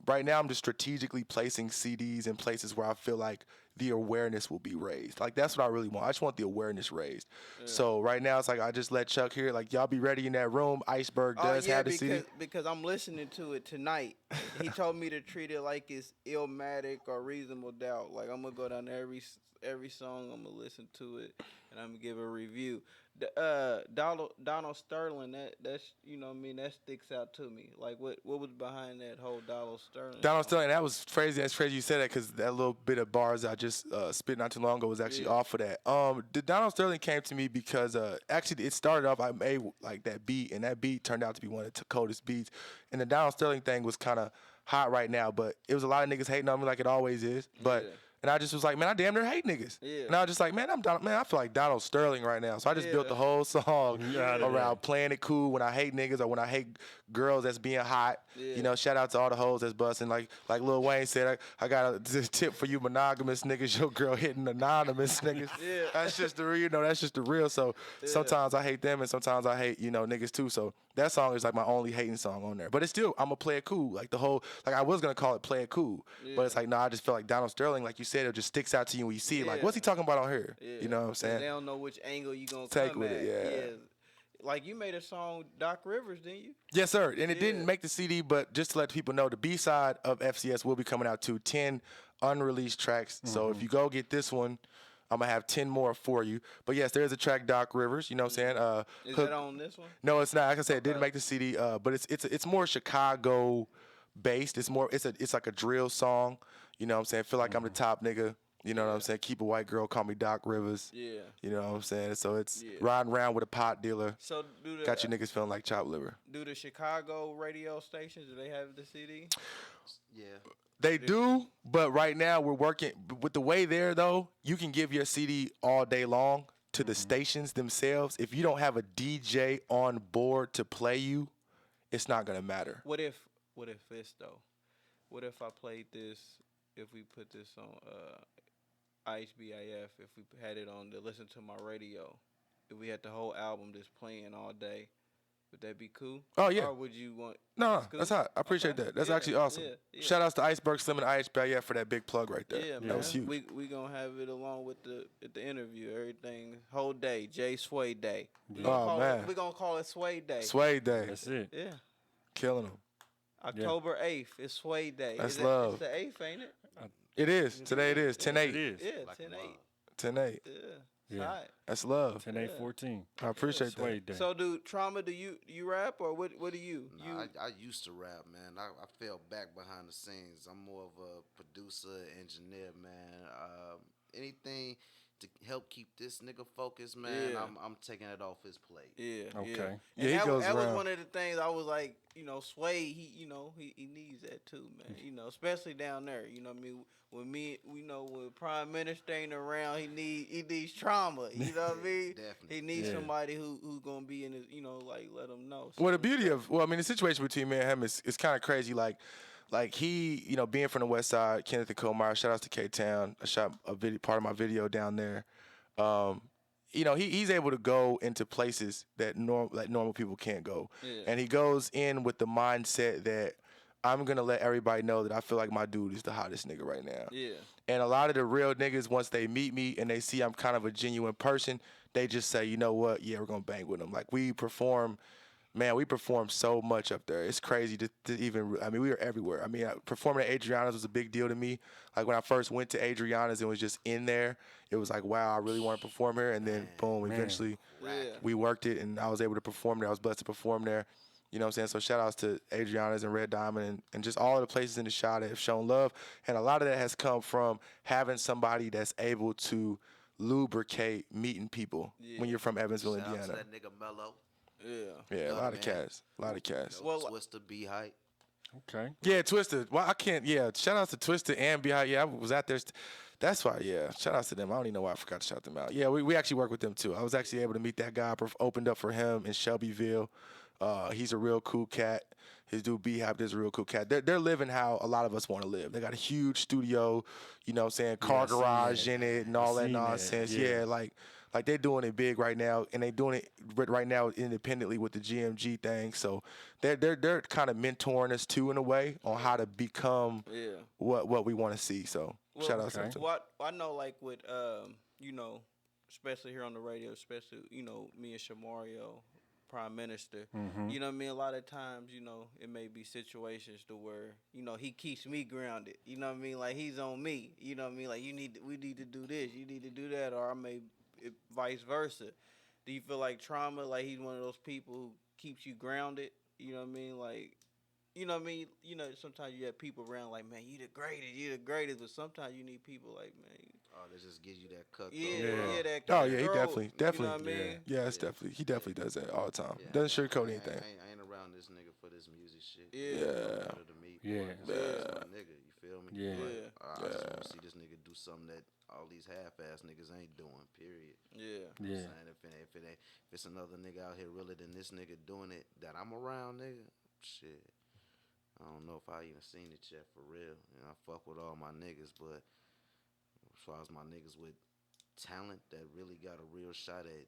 right now I'm just strategically placing CDs in places where I feel like the awareness will be raised. Like, that's what I really want. I just want the awareness raised. Yeah. So right now it's like I just let Chuck hear, like, y'all be ready in that room. Iceberg does have the CD. Because I'm listening to it tonight. He told me to treat it like it's Illmatic or Reasonable Doubt. Like, I'm going to go down every song, I'm going to listen to it, and I'm going to give a review. Donald Sterling, that's that sticks out to me. Like, what was behind that whole Donald Sterling? Donald Sterling, that was crazy. That's crazy you said that, because that little bit of bars I just spit not too long ago was actually off of that. The Donald Sterling came to me because actually it started off, I made like that beat, and that beat turned out to be one of the coldest beats. And the Donald Sterling thing was kind of hot right now, but it was a lot of niggas hating on me like it always is. But and I just was like, man, I damn near hate niggas. Yeah. And I was just like, man, I feel like Donald Sterling right now. So I just built the whole song around playing it cool when I hate niggas or when I hate girls that's being hot. Yeah. Shout out to all the hoes that's busting. Like Lil Wayne said, I got a tip for you monogamous niggas, your girl hitting anonymous niggas. Yeah. That's just the real, that's just the real. So sometimes I hate them and sometimes I hate, niggas too. So that song is like my only hating song on there. But it's still, I'm going to play it cool. Like the whole, like I was going to call it Play It Cool. Yeah. But it's like, I just feel like Donald Sterling, like you said, it just sticks out to you when you see it. Like, what's he talking about on here? Yeah. You know what I'm saying? They don't know which angle you going to take come with at. it, yeah. Like you made a song, Doc Rivers, didn't you? Yes, sir. And it didn't make the CD, but just to let people know, the B-side of FCS will be coming out to 10 unreleased tracks. Mm-hmm. So if you go get this one, I'm gonna have 10 more for you. But yes, there is a track, Doc Rivers. You know what I'm saying? Is Hook- that on this one? No, it's not. Like I said, it didn't Okay. make the CD. But it's more Chicago based. It's like a drill song. You know what I'm saying? Feel like I'm the top nigga. You know what I'm saying? Keep a white girl, call me Doc Rivers. Yeah. You know what I'm saying? So it's Yeah. riding around with a pot dealer. So Got you niggas feeling like chopped liver. do the Chicago radio stations, do they have the CD? Yeah. They do, but right now we're working with the way there though. You can give your CD all day long to the stations themselves. If you don't have a DJ on board to play you, it's not gonna matter. What if this though? What if I played this? If we put this on IHBIF, if we had it on to listen to my radio, if we had the whole album just playing all day, would that be cool? Oh, yeah. Or would you want? No, cool? that's hot. I appreciate Okay. that. That's Yeah, actually awesome. yeah. Shout outs to Iceberg Slim and IHBIF for that big plug right there. Yeah, man. That was huge. We gonna have it along with the interview, everything, whole day, Jay Swade Day. We man. we gonna call it Swade Day. Swade Day. That's it. Yeah. Killing them. October 8th is Swade Day. That's Is it, love. It's the 8th, ain't it? It is. Today it is. 10-8. It is. Yeah, Like 10-8. 10-8. Yeah. Yeah. Hot. That's love. 10-8-14. I appreciate that. Swade Day. So, dude, Trauma, do you rap or what do you? Nah, I used to rap, man. I fell back behind the scenes. I'm more of a producer, engineer, man. Anything to help keep this nigga focused, man. Yeah. I'm taking it off his plate. Yeah. Okay. Yeah, Yeah, he that, goes that was around. one of the things I was like, Sway, he needs that too, man. Especially down there. You know what I mean? When Prime Minister ain't around, he needs Trauma. You know what I mean? Definitely. He needs Yeah. somebody who's gonna be in his, like let him know. Well, the beauty of the situation between me and him is kind of crazy. Like he, being from the West Side, Kenneth and Comar. Shout outs to K Town. I shot part of my video down there. He's able to go into places that normal people can't go, Yeah. and he goes in with the mindset that I'm gonna let everybody know that I feel like my dude is the hottest nigga right now. Yeah. And a lot of the real niggas, once they meet me and they see I'm kind of a genuine person, they just say, you know what? Yeah, we're gonna bang with them. Like we perform so much up there. It's crazy to even. I mean, we were everywhere. I mean, performing at Adriana's was a big deal to me. Like when I first went to Adriana's and was just in there, it was like, wow, I really want to perform here. And then boom, eventually Yeah. we worked it, and I was able to perform there. I was blessed to perform there. You know what I'm saying? So shout outs to Adriana's and Red Diamond and just all of the places in the shot that have shown love. And a lot of that has come from having somebody that's able to lubricate meeting people when you're from Evansville, Shout out to Indiana. that nigga Mello. Yeah. Yeah, a lot of man. cats. A lot of cats. Well, Twister, B Hype. Okay. Yeah, Twisted. Well, I can't. Yeah, shout outs to Twisted and Behind. Yeah, I was out there. That's why. Yeah, shout outs to them. I don't even know why I forgot to shout them out. Yeah, we actually work with them too. I was actually able to meet that guy. Opened up for him in Shelbyville. He's a real cool cat. His dude B-Hop is a real cool cat. They're living how a lot of us want to live. They got a huge studio, you know what I'm saying, car I seen garage that. in it and all I that seen that, nonsense. yeah. Yeah, like they're doing it big right now, and they doing it right now independently with the GMG thing. So they're kind of mentoring us too in a way on how to become what we want to see. So shout out to them. What I know, like with especially here on the radio, especially me and Shamario, Prime Minister. You know what I mean? A lot of times, it may be situations to where, he keeps me grounded. You know what I mean? Like he's on me. You know what I mean? Like we need to do this, you need to do that, or vice versa. Do you feel like Trauma, like he's one of those people who keeps you grounded? You know what I mean? Like, you know what I mean? Sometimes you have people around like, man, you the greatest, but sometimes you need people like, man. Oh, that just gives you that cut. That. Oh yeah, he growth, definitely. You know what I mean? Yeah, it's definitely. He definitely does that all the time. Yeah, Doesn't sugarcoat anything. I ain't around this nigga for this music shit. Yeah. To me, Yeah. That's my nigga. You feel me? Yeah. Like, I just want to see this nigga do something that all these half-ass niggas ain't doing. Period. Yeah. You know Yeah. what I'm saying? If it's another nigga out here realer than this nigga doing it that I'm around, nigga, shit. I don't know if I even seen it yet for real. I fuck with all my niggas, but as far as my niggas with talent that really got a real shot at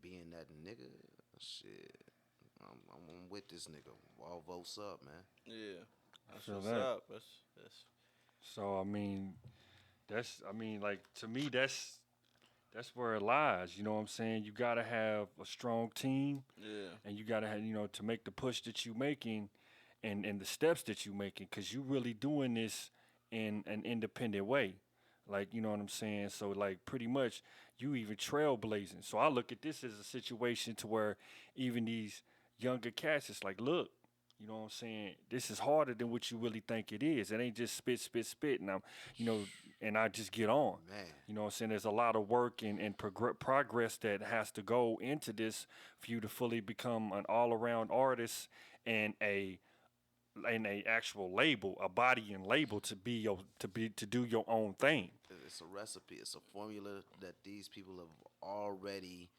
being that nigga, shit. I'm with this nigga. All votes up, man. Yeah. That's feel what's that. up. That's So like to me that's where it lies. You know what I'm saying? You gotta have a strong team, and you gotta have to make the push that you making, and the steps that you making, because you really doing this in an independent way. Like, you know what I'm saying? So, like, pretty much you even trailblazing. So I look at this as a situation to where even these younger cats, it's like, look, you know what I'm saying? This is harder than what you really think it is. It ain't just spit, spit, spit, and I'm, you know, and I just get on. Man. You know what I'm saying? There's a lot of work and progress that has to go into this for you to fully become an all-around artist and a actual label, a body and label to do your own thing. It's a recipe. It's a formula that these people have already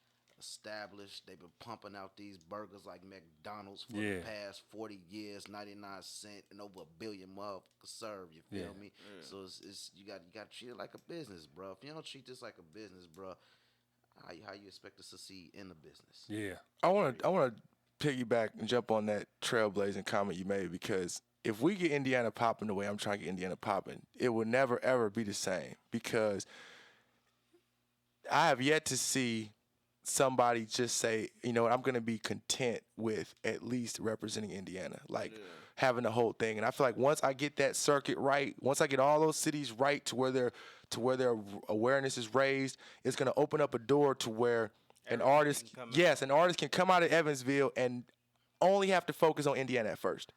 established. They've been pumping out these burgers like McDonald's for the past 40 years, 99 cents, and over 1 billion motherfuckers served. You feel me? Yeah. So it's you got to treat it like a business, bro. If you don't treat this like a business, bro, how you expect to succeed in the business? Yeah. I want to piggyback and jump on that trailblazing comment you made, because if we get Indiana popping the way I'm trying to get Indiana popping, it will never, ever be the same, because I have yet to see somebody just say, you know what, I'm going to be content with at least representing Indiana, like having the whole thing. And I feel like once I get that circuit right, once I get all those cities right to where their awareness is raised, it's going to open up a door to where an artist can come out of Evansville and only have to focus on Indiana at first.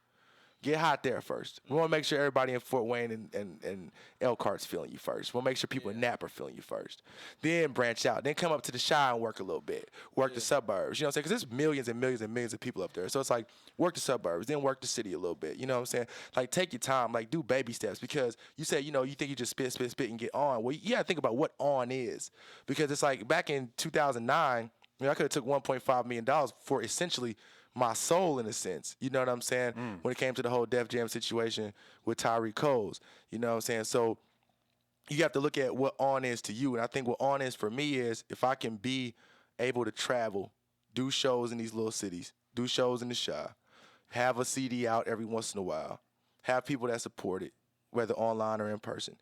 Get hot there first. We want to make sure everybody in Fort Wayne and Elkhart's feeling you first. We'll make sure people in Napa are feeling you first. Then branch out. Then come up to the Chi and work a little bit. Work the suburbs. You know what I'm saying? Because there's millions and millions and millions of people up there. So it's like work the suburbs, then work the city a little bit. You know what I'm saying? Like take your time. Like do baby steps. Because you say, you know, you think you just spit and get on. Well, you got to think about what on is. Because it's like back in 2009, you know, I could have took $1.5 million for essentially my soul in a sense, you know what I'm saying? When it came to the whole Def Jam situation with Tyree Coles, you know what I'm saying? So you have to look at what on is to you. And I think what on is for me is if I can be able to travel, do shows in these little cities, do shows in the Chi, have a CD out every once in a while, have people that support it, whether online or in person.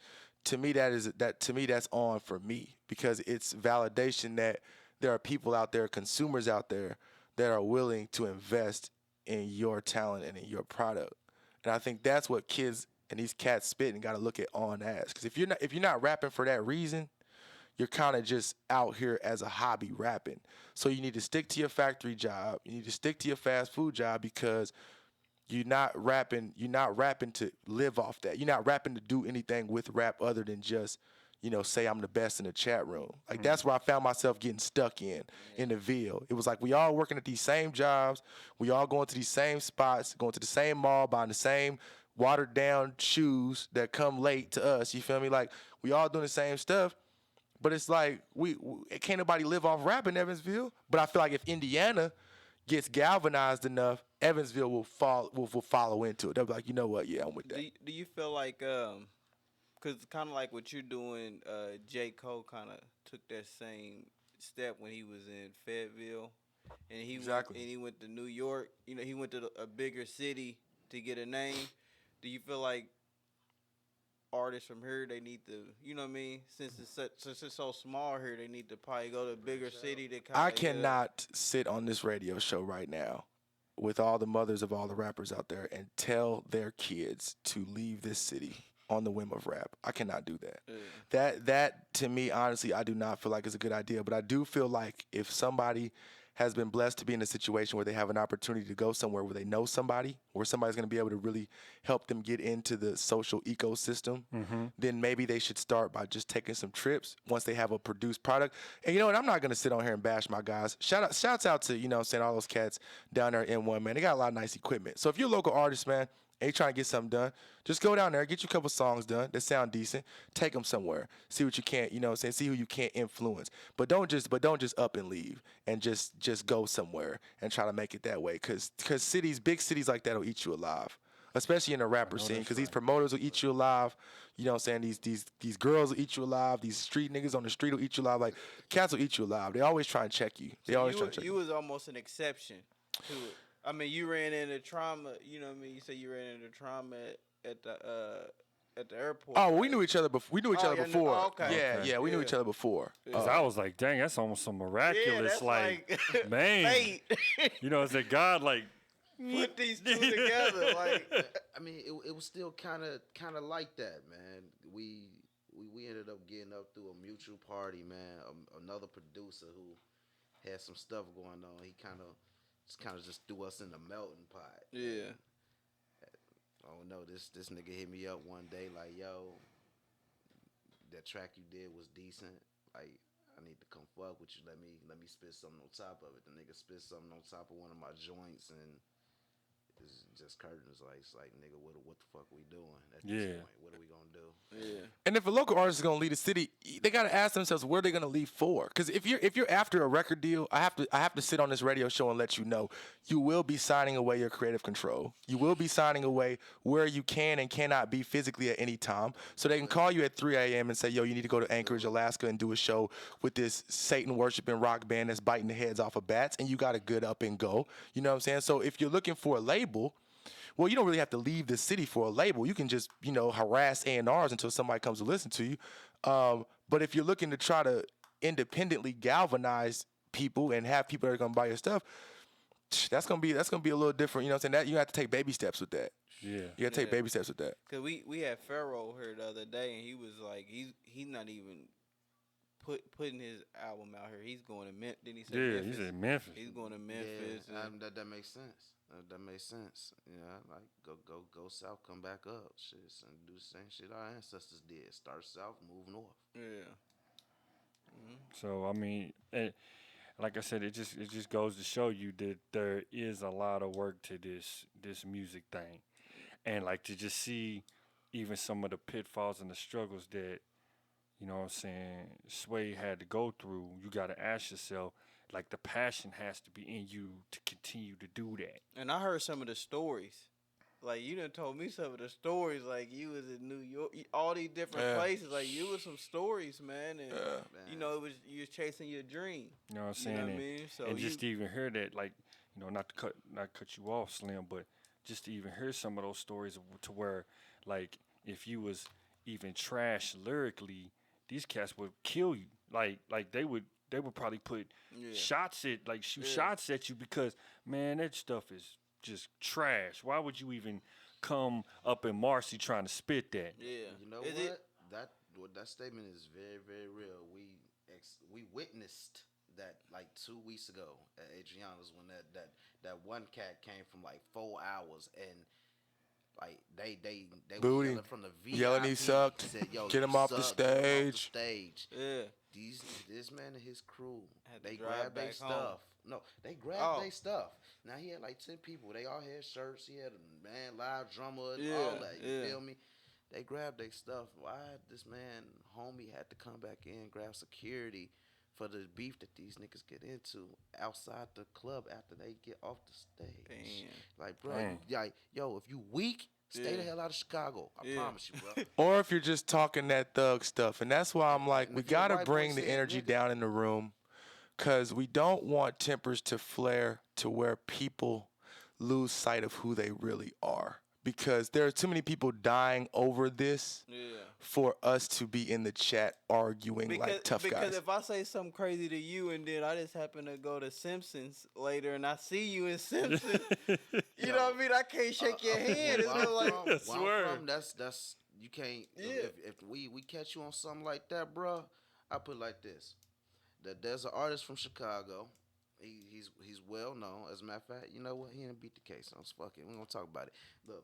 To me, that's on for me, because it's validation that there are people out there, consumers out there, that are willing to invest in your talent and in your product. And I think that's what kids and these cats spit and got to look at on as. Because if you're not rapping for that reason, you're kind of just out here as a hobby rapping. So you need to stick to your factory job. You need to stick to your fast food job, because you're not rapping to live off that. You're not rapping to do anything with rap other than just, you know, say I'm the best in the chat room. Like that's where I found myself getting stuck in Eville. It was like we all working at these same jobs. We all going to these same spots, going to the same mall, buying the same watered down shoes that come late to us. You feel me? Like we all doing the same stuff. But it's like we can't nobody live off rap in Evansville. But I feel like if Indiana gets galvanized enough, Evansville will follow into it. They'll be like, you know what? Yeah, I'm with that. Do you feel like because kind of like what you're doing, J. Cole kind of took that same step when he was in Fayetteville, and he went to New York. You know, he went to a bigger city to get a name. Do you feel like artists from here, they need to, you know what I mean? Since it's so small here, they need to probably go to a bigger city to kind of. I cannot sit on this radio show right now with all the mothers of all the rappers out there and tell their kids to leave this city on the whim of rap. I cannot do that. Yeah. That to me, honestly, I do not feel like it's a good idea. But I do feel like if somebody has been blessed to be in a situation where they have an opportunity to go somewhere where they know somebody, where somebody's going to be able to really help them get into the social ecosystem, then maybe they should start by just taking some trips once they have a produced product. And you know what? I'm not going to sit on here and bash my guys. Shouts out to, you know, saying all those cats down there in N1, man. They got a lot of nice equipment. So if you're a local artist, man, and you're trying to get something done, just go down there, get you a couple songs done that sound decent, take them somewhere, see what you can't, you know what I'm saying, see who you can't influence. But don't just up and leave and just go somewhere and try to make it that way, because big cities like that will eat you alive, especially in the rapper scene, because these promoters will eat you alive. You know what I'm saying? These girls will eat you alive. These street niggas on the street will eat you alive. Like, cats will eat you alive. They always try and check you. You was almost an exception to it. I mean, you ran into trauma. You know what I mean? You said you ran into trauma at the airport. Oh, well, we knew each other before. We knew each other before. Okay. Yeah, we knew each other before. Because I was like, dang, that's almost some miraculous, like man. Fate. You know, it's that God, like, put these two together. Like, I mean, it was still kind of like that, man. We we ended up getting up through a mutual party, man. Another producer who had some stuff going on. He kind of just threw us in the melting pot. Yeah. Oh no, this nigga hit me up one day like, yo, that track you did was decent. Like, I need to come fuck with you. Let me spit something on top of it. The nigga spit something on top of one of my joints, and it's just curtains. Like, it's like, nigga, what the fuck we doing at this point? What are we gonna do? Yeah. And if a local artist is gonna leave the city, they gotta ask themselves where they're gonna leave for. Because if you're after a record deal, I have to sit on this radio show and let you know you will be signing away your creative control. You will be signing away where you can and cannot be physically at any time. So they can call you at 3 a.m. and say, yo, you need to go to Anchorage, Alaska, and do a show with this Satan worshiping rock band that's biting the heads off of bats, and you got to get up and go. You know what I'm saying? So if you're looking for a label, well, you don't really have to leave the city for a label. You can just, harass A&Rs until somebody comes to listen to you. But if you're looking to try to independently galvanize people and have people that are going to buy your stuff, that's gonna be a little different. You know what I'm saying? That you have to take baby steps with that. Yeah. You got to take baby steps with that. Cause we had Pharaoh here the other day, and he was like, he's not even putting his album out here. He's going to Memphis. Then he said Memphis. He's in Memphis. He's going to Memphis. Yeah, that makes sense. That makes sense. Yeah, like go south, come back up, shit, and do the same shit our ancestors did. Start south, move north. Yeah. So I mean, like I said, it just goes to show you that there is a lot of work to this music thing, and like to just see even some of the pitfalls and the struggles that, you know what I'm saying, Swade had to go through. You got to ask yourself, like, the passion has to be in you to continue to do that. And I heard some of the stories. Like, you done told me some of the stories. Like, you was in New York, all these different places. Like, you was some stories, man. And, you was chasing your dream. You know what I'm saying? You know what I mean? So and just to even hear that, like, not to cut you off, Slim, but just to even hear some of those stories to where, like, if you was even trash lyrically, these cats would kill you. Like they would probably put shots at you because, man, that stuff is just trash. Why would you even come up in Marcy trying to spit that? Yeah. You know that statement is very, very real. We witnessed that like 2 weeks ago at Adriana's when that one cat came from like 4 hours and like they were yelling from the VIP. Yelling he sucked. Said, get him off the stage. Yeah. This man and his crew, they drive grabbed their back stuff. home. No, they grabbed their stuff. Now he had like 10 people. They all had shirts. He had a man, live drummer, and all that. You feel me? They grabbed their stuff. Why this man, homie, had to come back in, grab security for the beef that these niggas get into outside the club after they get off the stage. Damn. Like, bro, like, yo, if you weak, stay the hell out of Chicago. I promise you, bro. Or if you're just talking that thug stuff. And that's why I'm like, we got to bring the energy down in the room because we don't want tempers to flare to where people lose sight of who they really are. Because there are too many people dying over this for us to be in the chat arguing like tough guys. Because if I say something crazy to you and then I just happen to go to Simpsons later and I see you in Simpsons, you know what I mean? I can't shake your hand. It's like that's you can't. If we catch you on something like that, bro, I put it like this: that there's an artist from Chicago. He's well known. As a matter of fact, you know what? He didn't beat the case. I'm fuck it. We're gonna talk about it. Look,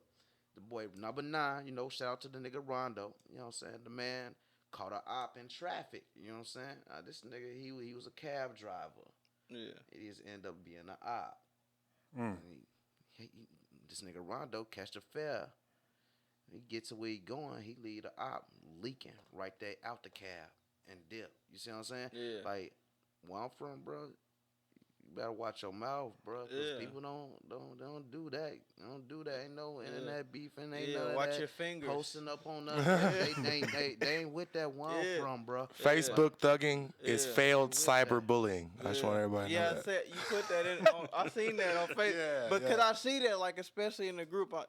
the boy number 9. Shout out to the nigga Rondo. You know what I'm saying? The man caught a op in traffic. You know what I'm saying? This nigga he was a cab driver. Yeah. He just ended up being an op. And this nigga Rondo catch the fare. He gets to where he going. He leave the op leaking right there out the cab and dip. You see what I'm saying? Yeah. Like where I'm from, bro. You better watch your mouth, bro. Because people don't do that. They don't do that. Ain't no internet beef and ain't none of watch that your fingers. Posting up on us. they ain't with that where I'm from, bro. Facebook thugging is failed cyberbullying. I just want everybody to know that. Yeah, you put that in. I seen that on Facebook. Because I see that, like, especially in the group, I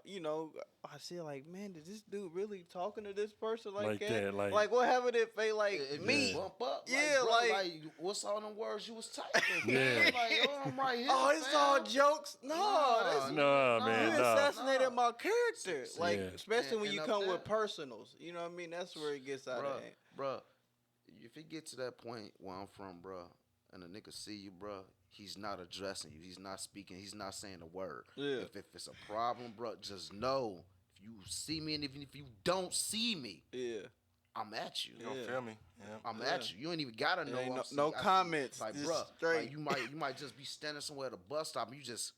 see, like, man, did this dude really talking to this person like that? Like what happened if they, like, me? Bump up. Yeah, like what's all them words you was typing? Yeah. Man? Like, oh, I'm right here. oh, it's fam. all jokes. No, that's Nah, you man, nah. assassinated my character. Like, Yeah. especially when And you up come there- with personals. You know what I mean? That's where it gets out of hand. Bruh, if it get to that point where I'm from, bruh, and a nigga see you, bruh, he's not addressing you. He's not speaking. He's not saying a word. Yeah. If it's a problem, bruh, just know if you see me and even if you don't see me, Yeah. I'm at you. You don't Yeah. feel me? Yeah. I'm at you. You ain't even gotta know. ain't I'm no- see- no I see- comments, Like, just bruh, straight. like you might just be standing somewhere at a bus stop and you just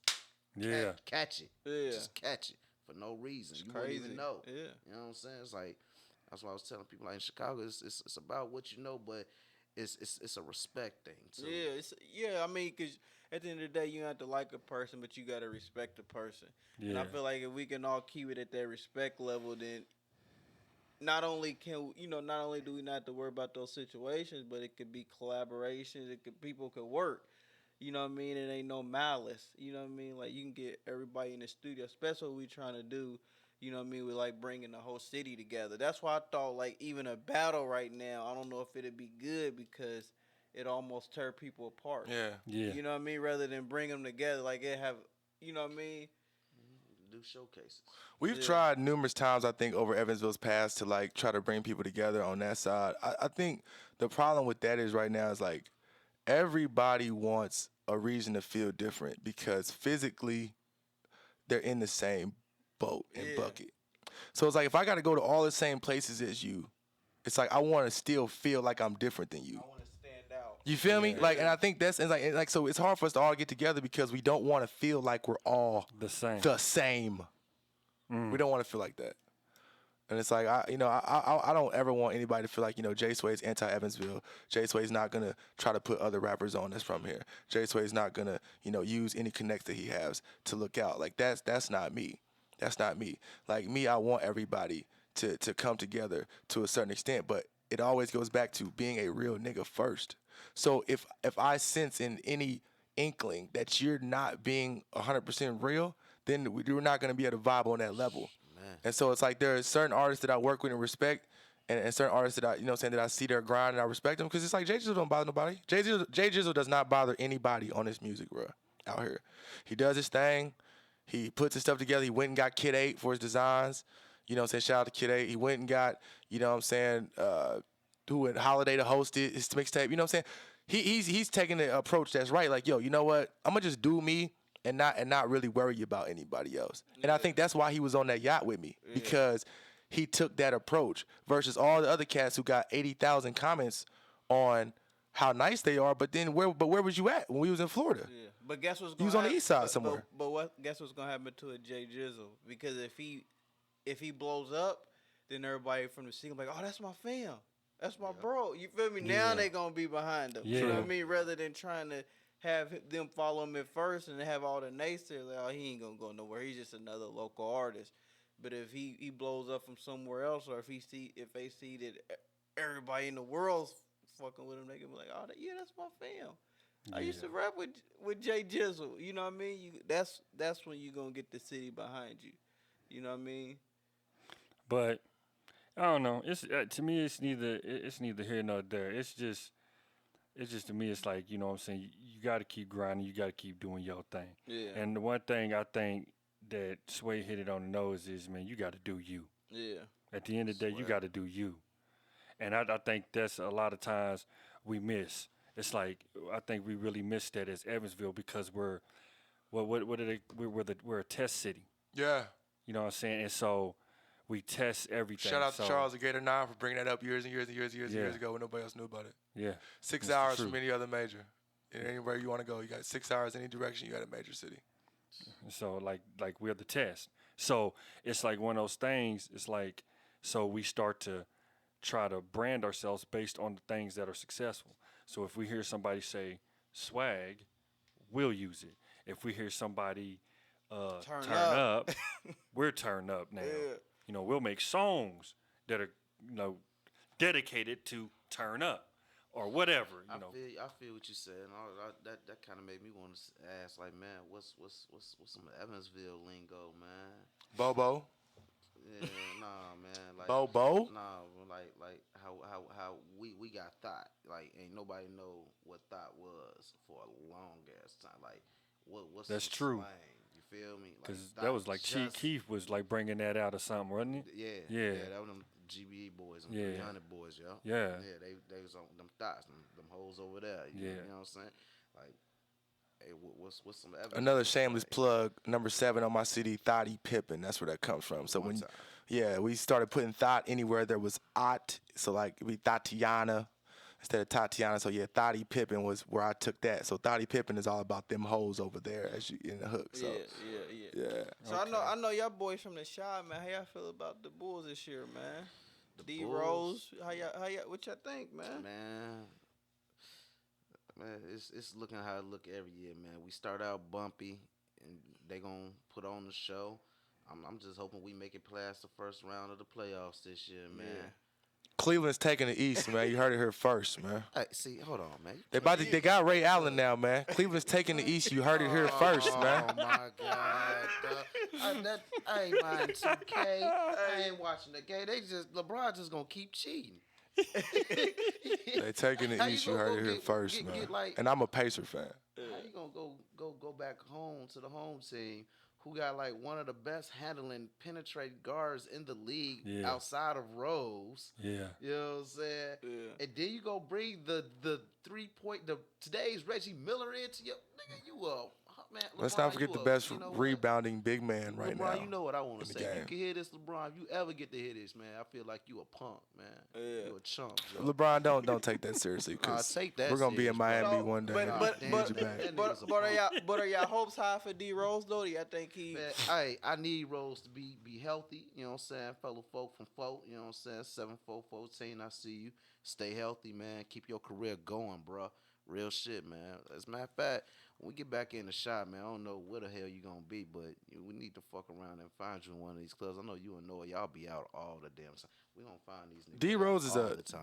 Yeah. catch it. Yeah. Just catch it for no reason. It's you wouldn't crazy. even know. Yeah. You know what I'm saying? It's like that's why I was telling people like in Chicago, it's about what you know, but it's a respect thing too. Yeah, I mean, cause at the end of the day, you have to like a person, but you gotta respect the person. And I Yeah. feel like if we can all keep it at that respect level, then not only not only do we not have to worry about those situations, but it could be collaborations. People could work. You know what I mean? It ain't no malice. You know what I mean? Like you can get everybody in the studio, especially what we trying to do. You know what I mean? We're like bringing the whole city together. That's why I thought like even a battle right now, I don't know if it'd be good because it almost tear people apart. Yeah. Yeah. You know what I mean? Rather than bring them together, like it have, you know what I mean? Do showcases. We've Yeah. tried numerous times, I think, over Evansville's past to like try to bring people together on that side. I think the problem with that is right now is like everybody wants a reason to feel different because physically they're in the same boat and Yeah. bucket. So it's like if I got to go to all the same places as you, it's like I want to still feel like I'm different than you. I want to stand out. You feel me? Yeah. Like, and I think that's and like so it's hard for us to all get together because we don't want to feel like we're all The same. the same. We don't want to feel like that. And it's like I don't ever want anybody to feel like Jay Swade's anti-Evansville. Jay Swade's not gonna try to put other rappers on that's from here. Jay Swade's not gonna use any connects that he has to look out. Like that's not me. That's not me. Like me, I want everybody to come together to a certain extent, but it always goes back to being a real nigga first. So if I sense in any inkling that you're not being 100% real, then we're not gonna be able to vibe on that level. And so it's like there are certain artists that I work with and respect, and certain artists that I, that I see their grind and I respect them because it's like Jay Jizzle don't bother nobody. Jay Jizzle does not bother anybody on this music, bro, out here. He does his thing. He puts his stuff together. He went and got Kid 8 for his designs. Shout out to Kid 8. He went and got, who went Holiday to host it, his mixtape. He's taking the approach that's right. Like, yo, you know what? I'm gonna just do me and not really worry about anybody else. And I think that's why he was on that yacht with me because he took that approach versus all the other cats who got 80,000 comments on how nice they are. But then where was you at when we was in Florida? Yeah, but guess what's He going was on the east side somewhere. Guess what's gonna happen to a Jay Jizzle? Because if he blows up, then everybody from the scene like, oh, that's my fam, that's my bro. You feel me? Now they gonna be behind him. You know what I mean? Rather than trying to have them follow him at first and have all the naysayers like, oh, he ain't gonna go nowhere. He's just another local artist. But if he blows up from somewhere else, or if they see that everybody in the world's fucking with him, they can be like, oh, yeah, that's my fam. I used to rap with Jay Jizzle. You know what I mean? That's when you gonna get the city behind you. You know what I mean? But I don't know. It's to me, it's neither here nor there. It's just to me, it's like, you know what I'm saying, you got to keep grinding, you got to keep doing your thing. Yeah. And the one thing I think that Sway hit it on the nose is, man, you got to do you. Yeah. At the end of the day, you got to do you. And I think that's a lot of times we miss. It's like I think we really miss that as Evansville because we're a test city. Yeah. You know what I'm saying? And so we test everything. Shout out to So, Charles the Gator 9 for bringing that up years and years and years and years and Yeah. years ago when nobody else knew about it. Yeah. 6 That's hours true. from any other major. Anywhere you want to go, you got 6 hours any direction, you got a major city. So like we're the test. So it's like one of those things. It's like so we start to try to brand ourselves based on the things that are successful. So if we hear somebody say swag, we'll use it. If we hear somebody turn up, we're turned up now. Yeah. We'll make songs that are dedicated to turn up or whatever. I feel what you said. And that kind of made me want to ask, like, man, what's some Evansville lingo, man? Bobo. Yeah, nah, man. Like Bobo? Nah, like how we got thought. Like, ain't nobody know what thought was for a long ass time. Like, what's That's some true. slang? You feel me? Because Like, that was like Chief just- Keef was like bringing that out or something, wasn't he? Yeah, Yeah. that was them GBE boys, them Yeah. 300 boys, yo. Yeah. Yeah, they was on them thoughts, them hoes over there. You Yeah. know what I'm saying? Like, hey, what's some evidence? Another shameless plug, number 7 on my CD, Thotty Pippin. That's where that comes from. So One when, time. yeah, we started putting thought anywhere there was ot. So like we Tatiana instead of Tatiana. So yeah, Thotty Pippin was where I took that. So Thotty Pippin is all about them hoes over there as you in the hook. So yeah. So I know y'all boys from the shop, man. How y'all feel about the Bulls this year, man? D Bulls? Rose, how y'all what y'all think, man? Man, it's looking how it look every year, man. We start out bumpy, and they gonna put on the show. I'm just hoping we make it past the first round of the playoffs this year, man. Yeah. Cleveland's taking the East, man. You heard it here first, man. Hey, see, hold on, man. They got Ray Allen now, man. Cleveland's taking the East. You heard it here first, man. Oh my God! I ain't buying 2K. I ain't watching the game. LeBron just gonna keep cheating. They taking How the you East. You gonna heard go it here get- first, get- man. get like- And I'm a Pacer fan. How you gonna go back home to the home team who got like one of the best handling penetrating guards in the league Yeah. outside of Rose? Yeah. You know what I'm saying? Yeah. And then you go bring the 3-point today's Reggie Miller into your nigga. You man. Let's LeBron, not forget you the a- best you know what? rebounding big man right LeBron, now. you know what I want in to the say. You game. can hear this, LeBron. If you ever get to hear this, man, I feel like you a punk, man. Yeah. You a chump. Joe. LeBron, don't take that seriously because take that we're gonna be in serious, bro. Miami So, one day. but- and but- need but- you back. That nigga's a punk. But are y'all hopes high for D Rose though? Do y'all think he? Man, I need Rose to be healthy. You know what I'm saying? Fellow folk from folk. You know what I'm saying? 7-4-14. I see you. Stay healthy, man. Keep your career going, bro. Real shit, man. As a matter of fact, when we get back in the shop, man, I don't know where the hell you gonna be, but we need to fuck around and find you in one of these clubs. I know you and Noah, y'all be out all the damn time. We gonna find these niggas. D Rose is all the time.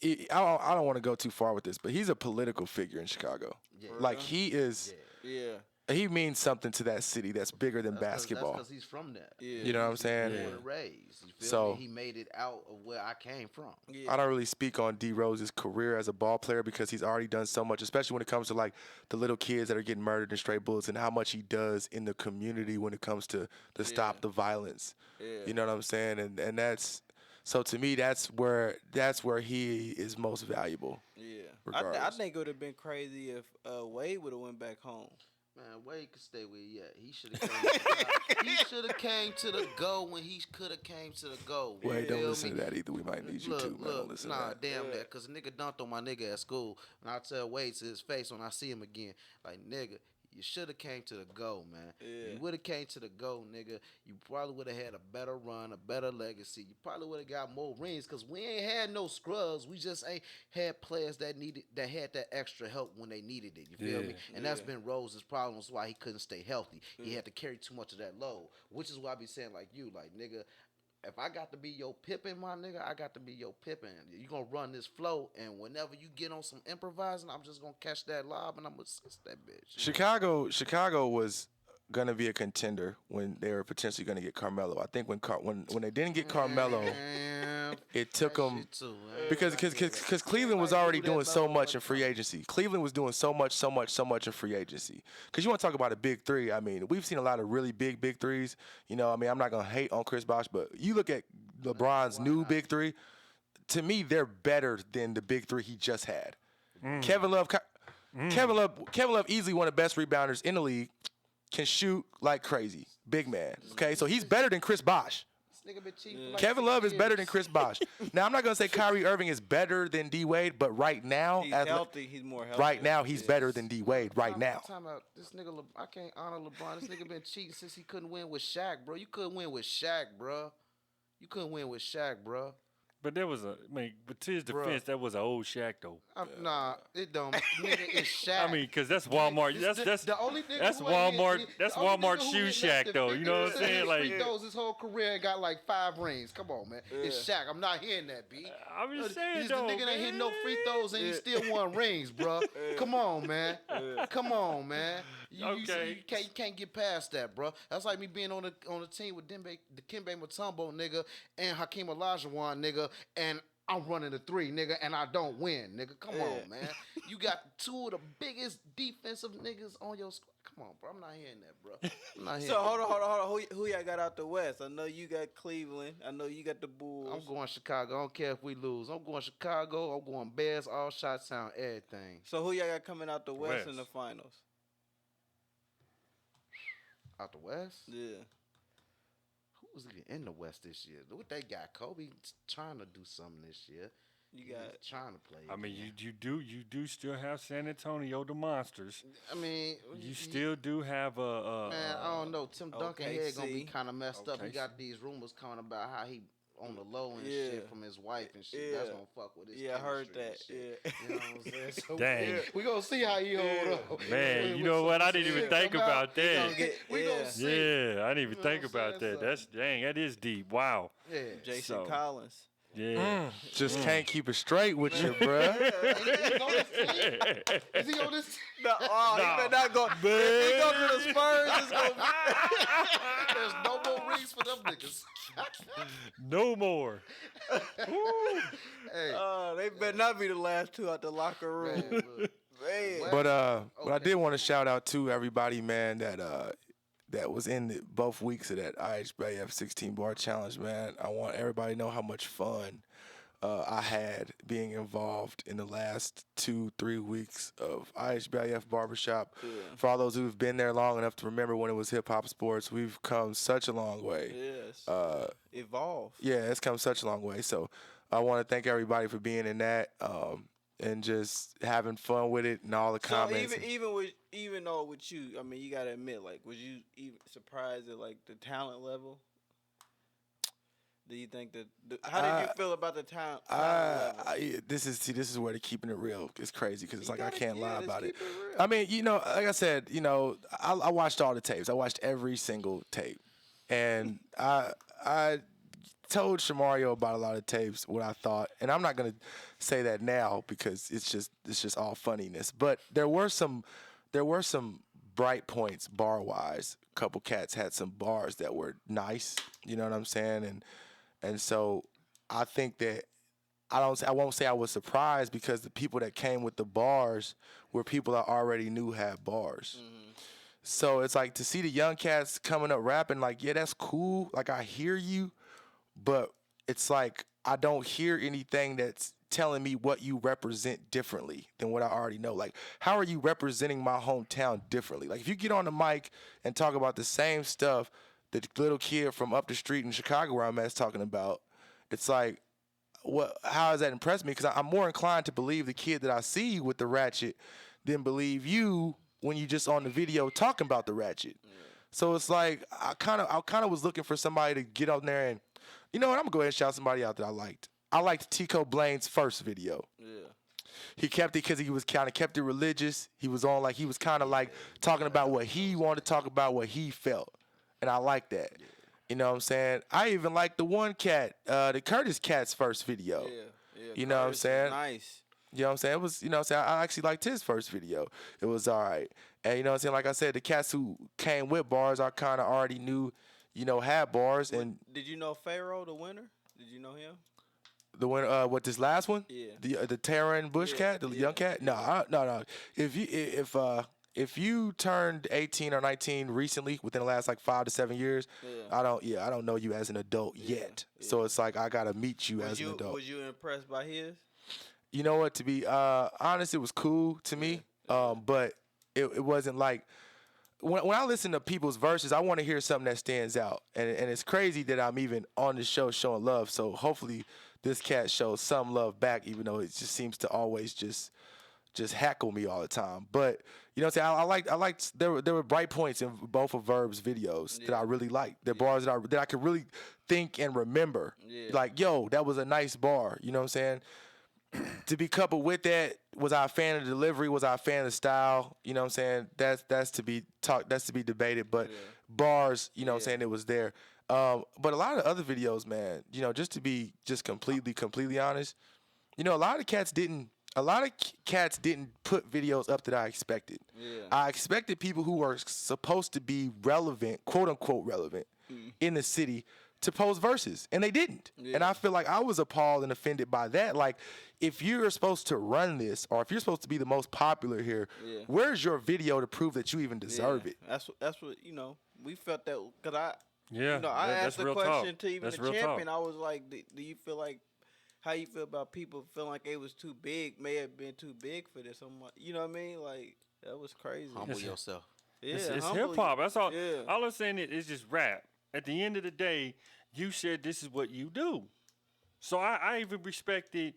I don't want to go too far with this, but he's a political figure in Chicago. Yeah. Like he is. Yeah. He means something to that city that's bigger than basketball. That's because he's from there. Yeah. You know what I'm He's saying? born and raised. You feel So- me? He made it out of where I came from. Yeah. I don't really speak on D Rose's career as a ball player because he's already done so much, especially when it comes to like the little kids that are getting murdered in stray bullets and how much he does in the community when it comes to stop the violence. Yeah. You know what I'm saying? And that's so to me that's where he is most valuable. Yeah. I Regardless. think it would have been crazy if Wade would have went back home. Man, Wade could stay where he at. He should have he should have came to the go when he could have came to the go. Wait, You don't feel listen me? to that either. We might need you too, man. Don't listen nah, to that. damn that. Cause a nigga dunked on my nigga at school, and I tell Wade to his face when I see him again, like nigga, you should have came to the go, man. Yeah. You would have came to the go, nigga. You probably would have had a better run, a better legacy. You probably would have got more rings, cause we ain't had no scrubs. We just ain't had players that had that extra help when they needed it. You feel Yeah. me? And that's been Rose's problem. That's why he couldn't stay healthy. He had to carry too much of that load, which is why I be saying like you, like nigga. If I got to be your Pippin, my nigga, I got to be your Pippin. You gonna run this flow, and whenever you get on some improvising, I'm just gonna catch that lob and I'm gonna assist that bitch. Chicago was gonna be a contender when they were potentially gonna get Carmelo. I think when they didn't get Carmelo, it took them because Cleveland was already doing so much in free agency. Cleveland was doing so much in free agency. Because you want to talk about a big three. I mean, we've seen a lot of really big threes. You know, I mean, I'm not gonna hate on Chris Bosh, but you look at LeBron's new big three. To me, they're better than the big three he just had. Kevin Love easily one of the best rebounders in the league. Can shoot like crazy. Big man. Okay, so he's better than Chris Bosh. This nigga been cheating for like Kevin 6 Love is better years. than Chris Bosh. Now, I'm not going to say Kyrie Irving is better than D Wade, but right now, He's healthy. He's more healthy. right now, he's better than D Wade right now. Time out. This nigga, I can't honor LeBron. This nigga been cheating since he couldn't win with Shaq, bro. You couldn't win with Shaq, bro. You couldn't win with Shaq, bro. But but to his defense, that was an old Shaq though. Nah, it don't. Nigga, it's Shaq. I mean, cause that's Walmart. That's the only nigga that's who ain't Walmart. hit- That's the only Walmart nigga who shoe hit shack less though. than You know what I'm 50% saying? of Like, his free throws his whole career and got like 5 rings. Come on, man. It's Shaq. I'm not hearing that, B. I'm just saying He's though, the nigga that hit no man. free throws and he still won rings, bro. Come on, man. Come on, man. Okay. You can't get past that, bro. That's like me being on the team with Dikembe Mutombo, nigga, and Hakeem Olajuwon, nigga, and I'm running the 3, nigga, and I don't win, nigga. Come on, man. You got 2 of the biggest defensive niggas on your squad. Come on, bro. I'm not hearing that, bro. I'm not hearing So hold that. on. Who y'all got out the West? I know you got Cleveland. I know you got the Bulls. I'm going Chicago. I don't care if we lose. I'm going Chicago. I'm going Bears, all shots sound, everything. So who y'all got coming out the West in the finals? Out the West? Yeah. Who's in the West this year? What they got? Kobe trying to do something this year. You got trying to play. I mean, you do still have San Antonio, the Monsters. I mean, you still do have a man. I don't know. Tim Duncan head gonna be kind of messed up. He OKC. got these rumors coming about how he on the low and shit from his wife and shit. That's gonna fuck with his. I heard chemistry and that. shit. Yeah. You know what I'm saying? So Dang. we gonna see how he hold up. Man, you know what? I didn't even think about that. We gonna see. Yeah, I didn't even think about that. That's dang, that is deep. Wow. Yeah. Jason Collins. Yeah. Just can't keep it straight with you, bruh. Is he on this? No, he better not go. If he go to the Spurs, it's gonna be. There's no more rings for them niggas. No more. Hey, They better not be the last 2 out the locker room. man, look. Man. But I did want to shout out to everybody, man, that was in both weeks of that IHBF 16 bar challenge, man. I want everybody to know how much fun I had being involved in the last 2-3 weeks of IHBF Barbershop. Yeah. For all those who've been there long enough to remember when it was hip hop sports, we've come such a long way. Yes. Evolve. Yeah, it's come such a long way. So I want to thank everybody for being in that and just having fun with it and all the comments. So even though with you, I mean, you gotta admit, like, was you even surprised at like the talent level? Do you think that? How did you feel about the talent level? This is where they're keeping it real. It's crazy because it's like I can't lie about it. Real. I mean, like I said, I watched all the tapes. I watched every single tape, and I told Shamario about a lot of tapes what I thought, and I'm not gonna say that now because it's just all funniness. But there were some bright points bar wise. A couple cats had some bars that were nice. You know what I'm saying? And so I think that I won't say I was surprised because the people that came with the bars were people I already knew had bars. Mm-hmm. So it's like to see the young cats coming up rapping like, yeah, that's cool. Like I hear you. But it's like I don't hear anything that's telling me what you represent differently than what I already know. Like, how are you representing my hometown differently? Like, if you get on the mic and talk about the same stuff that the little kid from up the street in Chicago where I'm at is talking about, it's like, how does that impress me? Because I'm more inclined to believe the kid that I see with the ratchet than believe you when you just on the video talking about the ratchet. Yeah. So it's like I kind of was looking for somebody to get out there and, you know what? I'm gonna go ahead and shout somebody out that I liked. I liked Tico Blaine's first video. Yeah. He kept it because he was kind of kept it religious. He was on he was kind of like talking about what he wanted to talk about, what he felt, and I like that. Yeah. You know what I'm saying? I even like the one cat, the Curtis cat's first video. Yeah. You know what I'm saying? Nice. You know what I'm saying? It was, you know what I'm saying? I actually liked his first video. It was all right. And you know what I'm saying? Like I said, the cats who came with bars, I kind of already knew, had bars. And did you know Pharaoh, the winner? Did you know him? The winner, what, this last one? Yeah. The Terran Bush cat, the young cat? No, no. If you turned 18 or 19 recently, within the last 5 to 7 years, I don't know you as an adult yet. Yeah. So it's like I gotta meet you as an adult. Was you impressed by his? You know what? To be honest, it was cool to me, but it wasn't like when I listen to people's verses, I want to hear something that stands out, and it's crazy that I'm even on the show showing love. So hopefully this cat shows some love back, even though it just seems to always just heckle me all the time. But you know what I'm saying? I liked there were bright points in both of Verb's videos that I really liked. They're bars that I could really think and remember. Yeah. Like, yo, that was a nice bar. You know what I'm saying? To be coupled with that, was I a fan of the delivery? Was I a fan of the style? You know what I'm saying? That's to be debated. But bars, you know what I'm saying, it was there. But a lot of other videos, man, just to be completely honest, a lot of cats didn't put videos up that I expected. Yeah. I expected people who were supposed to be relevant, quote unquote relevant, in the city to post verses, and they didn't. Yeah. And I feel like I was appalled and offended by that. Like, if you're supposed to run this, or if you're supposed to be the most popular here, Yeah. where's your video to prove that you even deserve it? That's what we felt that because I Yeah, I that's asked the real question talk. to even That's the real champion. talk. I was like, do you feel like how you feel about people feeling like it was too big, may have been too big for this? I'm like, you know what I mean? Like that was crazy. Humble Yes, sir. yourself. Yeah, It's humble hip hop. you. That's all. Yeah. All I'm saying is just rap. At the end of the day, you said this is what you do. So I even respected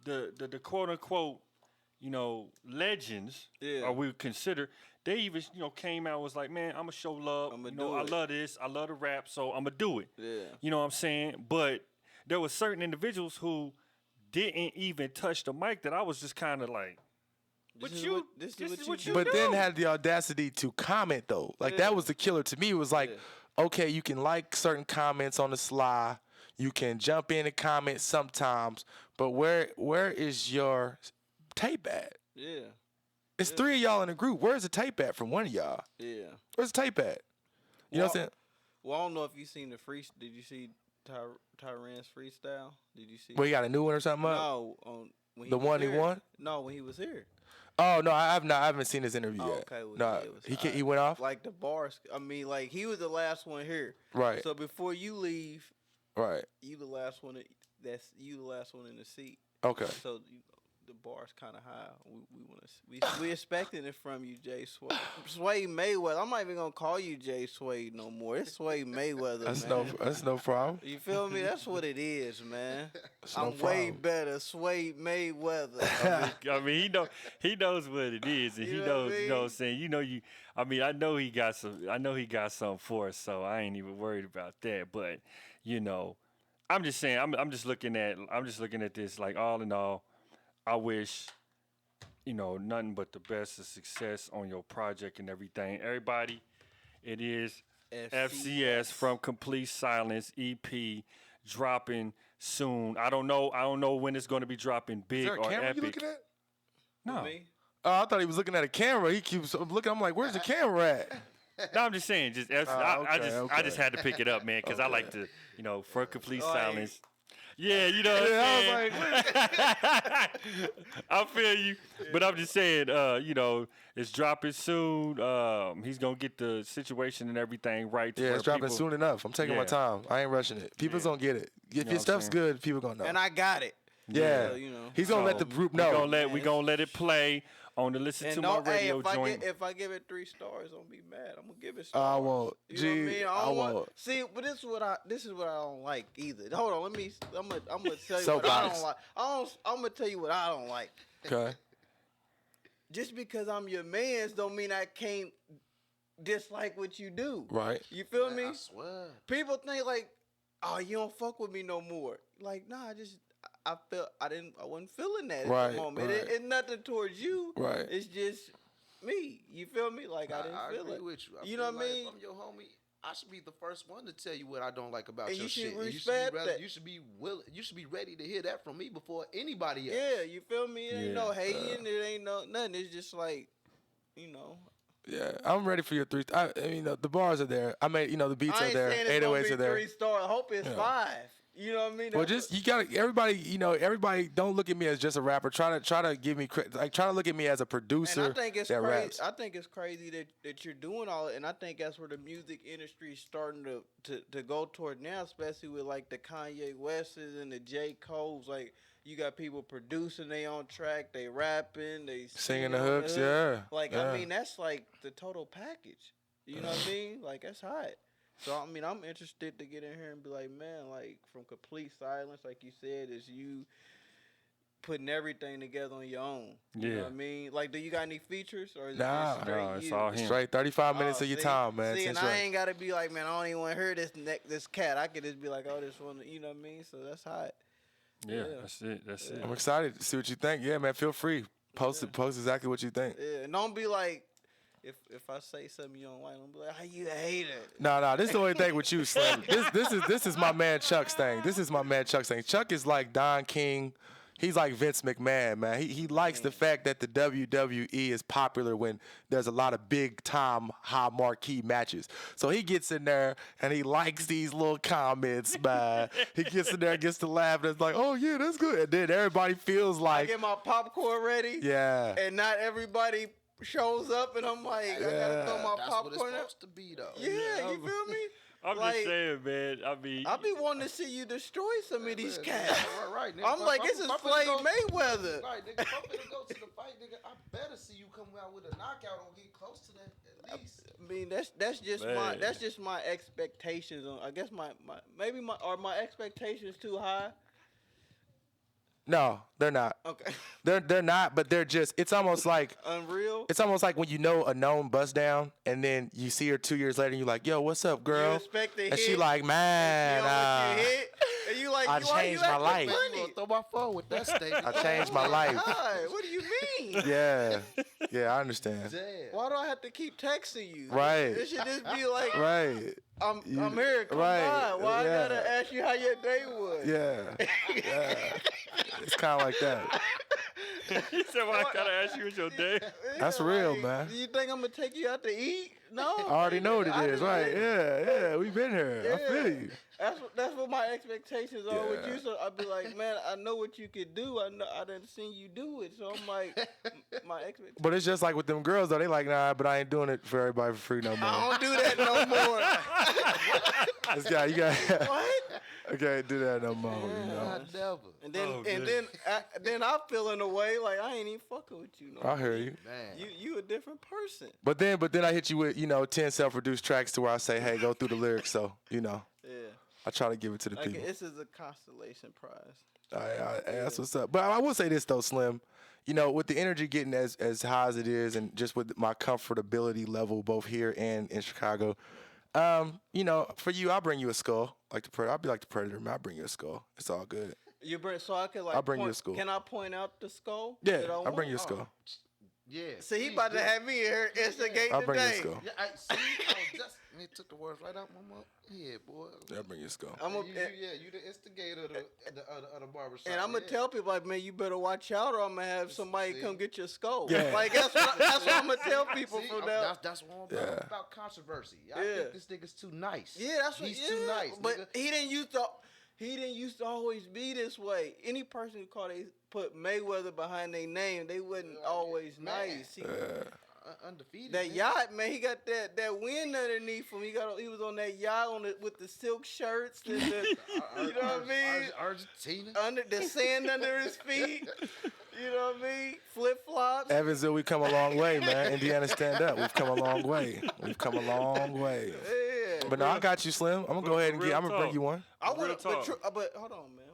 the quote unquote, legends, Yeah. or we would consider. They even came out and was like, man, I'm gonna show love. I'ma I do it. love this. I love the rap, so I'm gonna do it. Yeah. You know what I'm saying? But there were certain individuals who didn't even touch the mic that I was just kind of like, This but is you, what- this is what you But do. then had the audacity to comment though. Like that was the killer to me. It was like, okay, you can like certain comments on the sly, you can jump in and comment sometimes, but where is your tape at? Yeah. It's three of y'all in a group. Where's the tape at from one of y'all? Yeah. Where's the tape at? You know what I'm saying? Well, I don't know if you seen the free. Did you see Tyran's freestyle? Did you see? Well, you got a new one or something up? No, when The was one he here. won? No, when he was here. Oh no, I have not. I haven't seen his interview Oh, yet. okay, well, no, yeah, it was he went off. Like the bars. I mean, like he was the last one here. Right. So before you leave, Right. you the last one. That's you the last one in the seat. Okay. So the bar's kind of high. We want to. We expecting it from you, Jay Swade. Swade Mayweather. I'm not even gonna call you Jay Swade no more. It's Swade Mayweather. That's no problem. You feel me? That's what it is, man. That's no I'm way problem. better, Swade Mayweather. I mean, he knows what it is, and You he know knows, what I you know what I'm mean? saying. I know he got something for us, so I ain't even worried about that. But I'm just saying, I'm just looking at this like all in all, I wish, nothing but the best of success on your project and everything. Everybody, it is FCS from Complete Silence EP dropping soon. I don't know when it's going to be dropping Is big there a or camera epic. you looking at? No. Me? Oh, I thought he was looking at a camera. He keeps looking. I'm like, where's the camera at? No, I'm just saying, just I okay. just had to pick it up, man, because I like to, for Complete Oh, Silence. Yeah, you know what I'm saying? I feel you. But I'm just saying, it's dropping soon. He's going to get the situation and everything right. Yeah, where it's dropping people- soon enough. I'm taking my Yeah. time. I ain't rushing it. People's gonna get it. If know your what stuff's I'm good, people gonna know. And I got it. yeah, So, he's gonna let the group know. We gonna let it play on the Listen And to no, My Radio joint. if I give it 3 stars, don't be mad. I'm gonna give it I stars. won't. You know what I mean? Gee, I I don't want. won't. See, but this is what I don't like either. Hold on, I'm gonna tell you what I Soapbox. don't like. I'm gonna tell you what I don't like. Okay. Just because I'm your man's don't mean I can't dislike what you do. Right. You feel me? I swear. People think like, oh, you don't fuck with me no more. Like, nah, I wasn't feeling that at Right, the moment. right. It's nothing towards you. Right. It's just me. You feel me? Like I didn't feel agree it. with you. You know feel what I like mean? If I'm your homie, I should be the first one to tell you what I don't like about And your you should shit. And respect that. You should be willing. You should be ready to hear that from me before anybody else. Yeah, you feel me? It ain't no Yeah. hating. It ain't no nothing. It's just like, Yeah, I'm ready for your 3. I mean, the bars are there. I mean, the beats I are ain't there. saying it's gonna 808s be are there. 3 stars. I hope it's 5. You know what I mean? Well, That's just you gotta everybody don't look at me as just a rapper. Try to give me try to look at me as a producer and I think it's that crazy. raps. I think it's crazy that you're doing all it, and I think that's where the music industry is starting to go toward now, especially with like the Kanye Wests and the J. Cole's. Like you got people producing their own track, they rapping, they Singing the on hooks, yeah. Like yeah. I mean, that's like the total package. You know what I mean? Like that's hot. So I mean, I'm interested to get in here and be like, man, like from Complete Silence, like you said, is you putting everything together on your own. You know Yeah. what I mean? Like, do you got any features or is Nah. it just straight No, it's you? all him. Straight 35 minutes of your see, time, man. See, It's and straight. I ain't gotta be like, man, I don't even want to hear this cat. I could just be like, oh, this one, you know what I mean? So that's hot. Yeah, Yeah. that's it. I'm excited to see what you think. Yeah, man. Feel free. Post exactly what you think. Yeah, and don't be like, if I say something you don't like, don't be like, how you a hater? No, this is the only thing with you, Slim. This is my man Chuck's thing. This is my man Chuck's thing. Chuck is like Don King. He's like Vince McMahon, man. He likes the fact that the WWE is popular when there's a lot of big time high marquee matches. So he gets in there and he likes these little comments, man. He gets in there and gets to laugh and it's like, oh yeah, that's good. And then everybody feels I like, get my popcorn ready. yeah. And not everybody shows up, and I'm like, I gotta throw my That's popcorn what it's up. supposed to be, though. Yeah, you feel me? I'm Like, just saying, man. I mean, I be wanting to see you destroy some of these cats. Right, nigga. I'm like, this is Floyd Mayweather. Right, nigga. If I'm finna go to the fight, nigga, I better see you come out with a knockout or get close to that at least. I mean, that's just my expectations. I guess my expectations too high. No, they're not. Okay. They're not, but they're just, it's almost like, Unreal. it's almost like when you know a known bust down and then you see her 2 years later and you're like, yo, what's up, girl? You expect to and hit. she like, man, You know what you hit, and you like, I you like, changed you my acting life. funny. You gonna throw my phone with that statement. I changed my life. God, what do you mean? Yeah. Yeah, I understand. Damn. Why do I have to keep texting you? Right. It should just be like, Right. I'm here. Come right, by. Why yeah. I gotta ask you how your day was? Yeah. Yeah. It's kind of like that. he said, well, I gotta ask you what's your day. That's real, man. Do you think I'm gonna take you out to eat? No. I already know what it I is, just- right? Yeah, we've been here. I feel you. That's what my expectations are with Yeah. you. So I'd be like, man, I know what you could do. I done seen you do it. So I'm like, my expectations. But it's just like with them girls, though. They like, nah, but I ain't doing it for everybody for free no more. I don't do that no more. This guy, you got. What? I can't do that no more. You know. I never. And then Oh, and good. then I feel in a way like I ain't even fucking with you no I more. hear you. Man. You a different person. But then I hit you with 10 self-produced tracks to where I say, hey, go through the lyrics. So Yeah. I try to give it to the Like people. this is a constellation prize. That's what's up. But I will say this though, Slim. With the energy getting as high as it is, and just with my comfortability level both here and in Chicago, for you, I'll bring you a skull. Like the Predator, I'll be like the Predator, man. I'll bring you a skull. It's all good. You bring so I can like. I'll bring you point, a skull. Can I point out the skull? Yeah, that I I'll want? bring you a skull. Yeah. See, he please about do. to have me here instigating I'll bring you a today. skull. Yeah, I see. He took the words right out my mouth. Yeah, boy. I'll bring you a skull. I'm a, you the instigator of the barbershop. and I'm gonna tell people like, man, you better watch out, or I'm gonna have somebody See? come get your skull. Yeah. Like that's what I'm gonna tell people See, from I'm- now. That's what I'm about. About controversy. I Yeah. think this nigga's too nice. Yeah, that's what. He's yeah, too nice. But nigga. he didn't used to always be this way. Any person who put Mayweather behind their name, they wasn't always man. nice. He, Undefeated. that nigga. yacht, man, he got that wind underneath him. He was on that yacht with the silk shirts and the, you know what I mean? Argentina. Under the sand under his feet. You know what I mean? Flip flops. Evansville, we've come a long way, man. Indiana, stand up. We've come a long way. We've come a long way. Yeah. But no, I got you, Slim. I'm gonna go ahead and Real I'm gonna bring talk. you one. I Real want, talk. but hold on, man.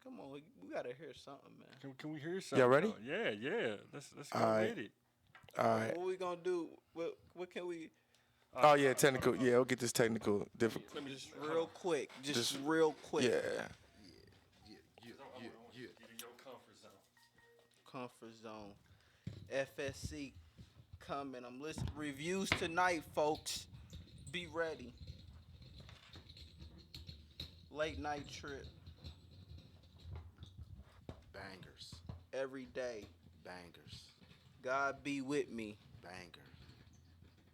Come on, we gotta hear something, man. Can we hear something? Y'all ready? though? Yeah. Let's go All right. with it. All right. What we gonna do? What can we? Oh yeah, technical. Yeah, we'll get this technical difficult. Let me just Real quick, just Just- real quick. Yeah. Yeah. Get in your comfort zone. Comfort zone. FSC coming. I'm listening reviews tonight, folks. Be ready. Late night trip Bangers. every day. Bangers. God be with me. Banger.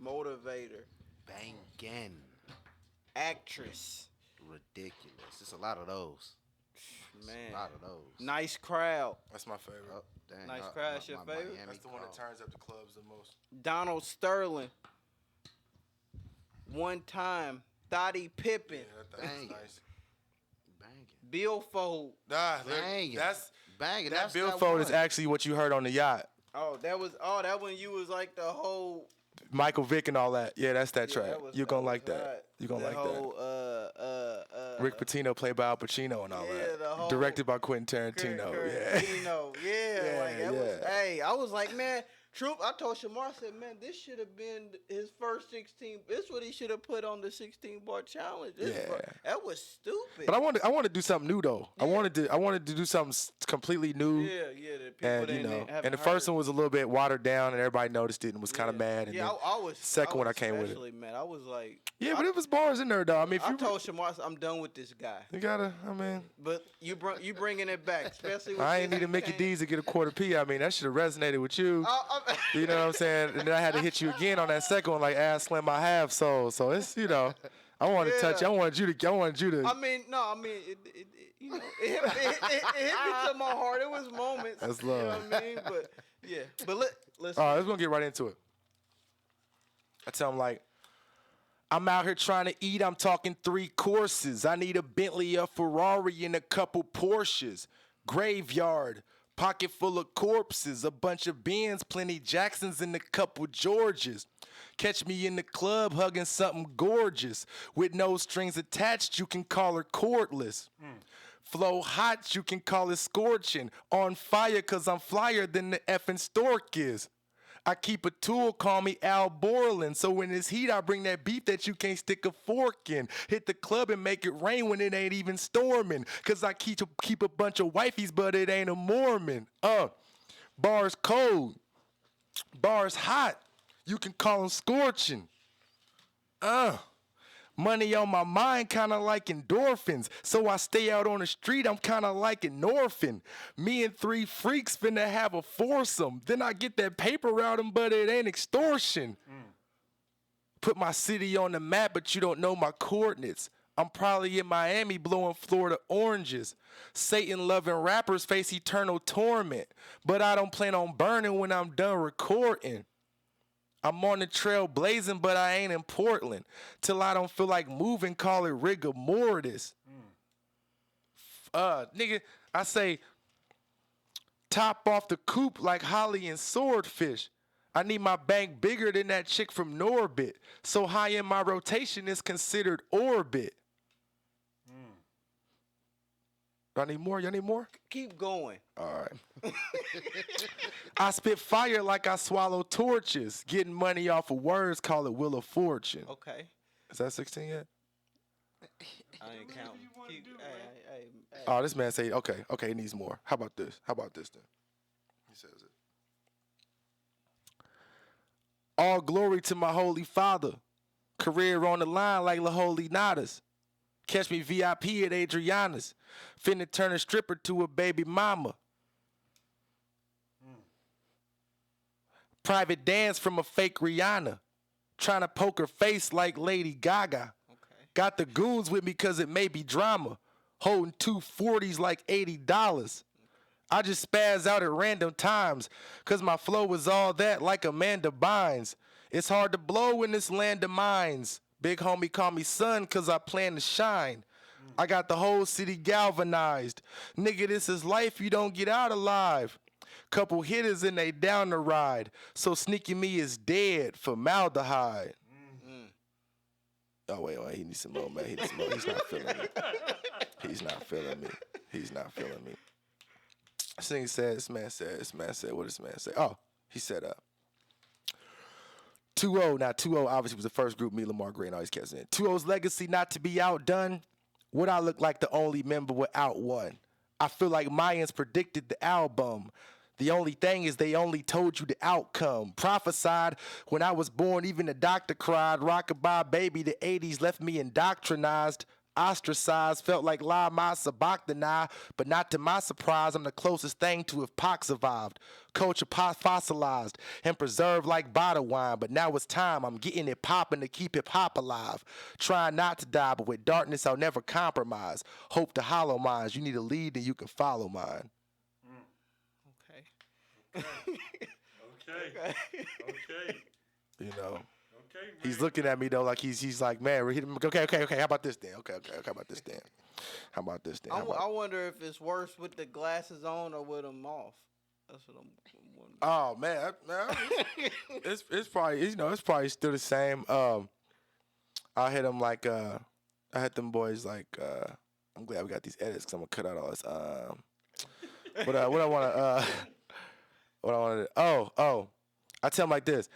Motivator. Bangin'. Actress. Ridiculous. It's a lot of those. Man. A lot of those. Nice crowd. That's my favorite. Oh, dang, Nice crash, your favorite? Miami That's the one that call. turns up the clubs the most. Donald Sterling. One time. Thotty Pippen. Yeah, Dang. that's nice. Banging. Billfold. Nah, Banging. that's Banging. that That's billfold is one. actually what you heard on the yacht. That when you was like the whole Michael Vick and all that. Yeah, that's that Yeah, track. that was- You're gonna that like was that. hot. You're gonna The like whole, that. Rick Pitino played by Al Pacino and all Yeah, that. the whole- Directed by Quentin Tarantino. Yeah. Yeah, like that was. yeah. Hey, I was like, man, Troop, I told Shamar, I said, man, this should have been his first 16. This what he should have put on the 16-bar challenge. That was stupid. But I want to do something new though. Yeah. I wanted to do something completely new. Yeah. The And people and the first one was a little bit watered down, and everybody noticed it and was kind of mad. And yeah, then I was. second one I came with it. Especially mad. I was like, Yeah, but it was bars in there though. I mean, if I you told Shamar, I'm done with this guy. you gotta, I mean, But you bringing it back, especially. With I ain't need to Mickey D's to get a quarter P. I mean, that should have resonated with you. You know what I'm saying? And then I had to hit you again on that second one, like ass slim I have soul. So it's I want to touch. I wanted you to. I mean, it hit me to my heart. It was moments. That's You know love. what I mean? But yeah, but let's. All right, let's gonna get right into it. I tell him like, I'm out here trying to eat. I'm talking 3 courses. I need a Bentley, a Ferrari, and a couple Porsches. Graveyard, pocket full of corpses, a bunch of Benz, plenty Jacksons, and a couple Georges. Catch me in the club hugging something gorgeous. With no strings attached, you can call her cordless. Flow hot, you can call it scorching. On fire, cause I'm flyer than the effing stork is. I keep a tool, call me Al Borland. So when it's heat, I bring that beef that you can't stick a fork in. Hit the club and make it rain when it ain't even storming. Cause I keep a bunch of wifeys, but it ain't a Mormon. Bars cold, bars hot. You can call them scorching. Money on my mind, kinda like endorphins. So I stay out on the street, I'm kinda like an orphan. Me and 3 freaks finna have a foursome. Then I get that paper out 'em, but it ain't extortion. Put my city on the map, but you don't know my coordinates. I'm probably in Miami blowing Florida oranges. Satan loving rappers face eternal torment. But I don't plan on burning when I'm done recording. I'm on the trail blazing, but I ain't in Portland. Till I don't feel like moving, call it rigor mortis. Nigga, I say, top off the coop like Holly and Swordfish. I need my bank bigger than that chick from Norbit. So high in my rotation is considered orbit. Y'all need more? Y'all need more? Keep going. All right. I spit fire like I swallow torches. Getting money off of words, call it Wheel of Fortune. Okay. Is that 16 yet? I ain't counting. Hey. Oh, this man say, okay, he needs more. How about this? Then? He says it. All glory to my holy father. Career on the line like La Holy Nadas. Catch me VIP at Adriana's. Finna turn a stripper to a baby mama. Private dance from a fake Rihanna. Trying to poke her face like Lady Gaga. Okay. Got the goons with me cause it may be drama. Holding 240s like $80. I just spaz out at random times cause my flow is all that like Amanda Bynes. It's hard to blow in this land of mines. Big homie call me son cause I plan to shine. I got the whole city galvanized. Nigga, this is life, you don't get out alive. Couple hitters and they down the ride. So Sneaky Me is dead, formaldehyde. Oh, wait, he needs some more, man. He needs some more. He's not feeling me. He's not feeling me. This thing said, this man said, what does this man say? Oh, he said, 2-0. Now, 2-0 obviously was the first group me, Lamar Gray, and all these cats in. 2-0's legacy not to be outdone. Would I look like the only member without one? I feel like Mayans predicted the album. The only thing is they only told you the outcome. Prophesied when I was born, even the doctor cried. Rockabye baby, the 80s left me indoctrinized. Ostracized, felt like La Ma Sabachthani, but not to my surprise, I'm the closest thing to if Pac survived. Culture fossilized and preserved like bottle wine, but now it's time, I'm getting it popping to keep hip hop alive. Trying not to die, but with darkness I'll never compromise. Hope to hollow minds, you need a lead and you can follow mine. Okay. You know. Okay, He's looking at me though, like he's like, man, okay. How about this then? Okay. How about this then? I wonder if it's worse with the glasses on or with them off. That's what I'm wondering. Oh man, it's probably it's probably still the same. I hit them like I hit them boys like I'm glad we got these edits because I'm gonna cut out all this. What I want to I tell him like this.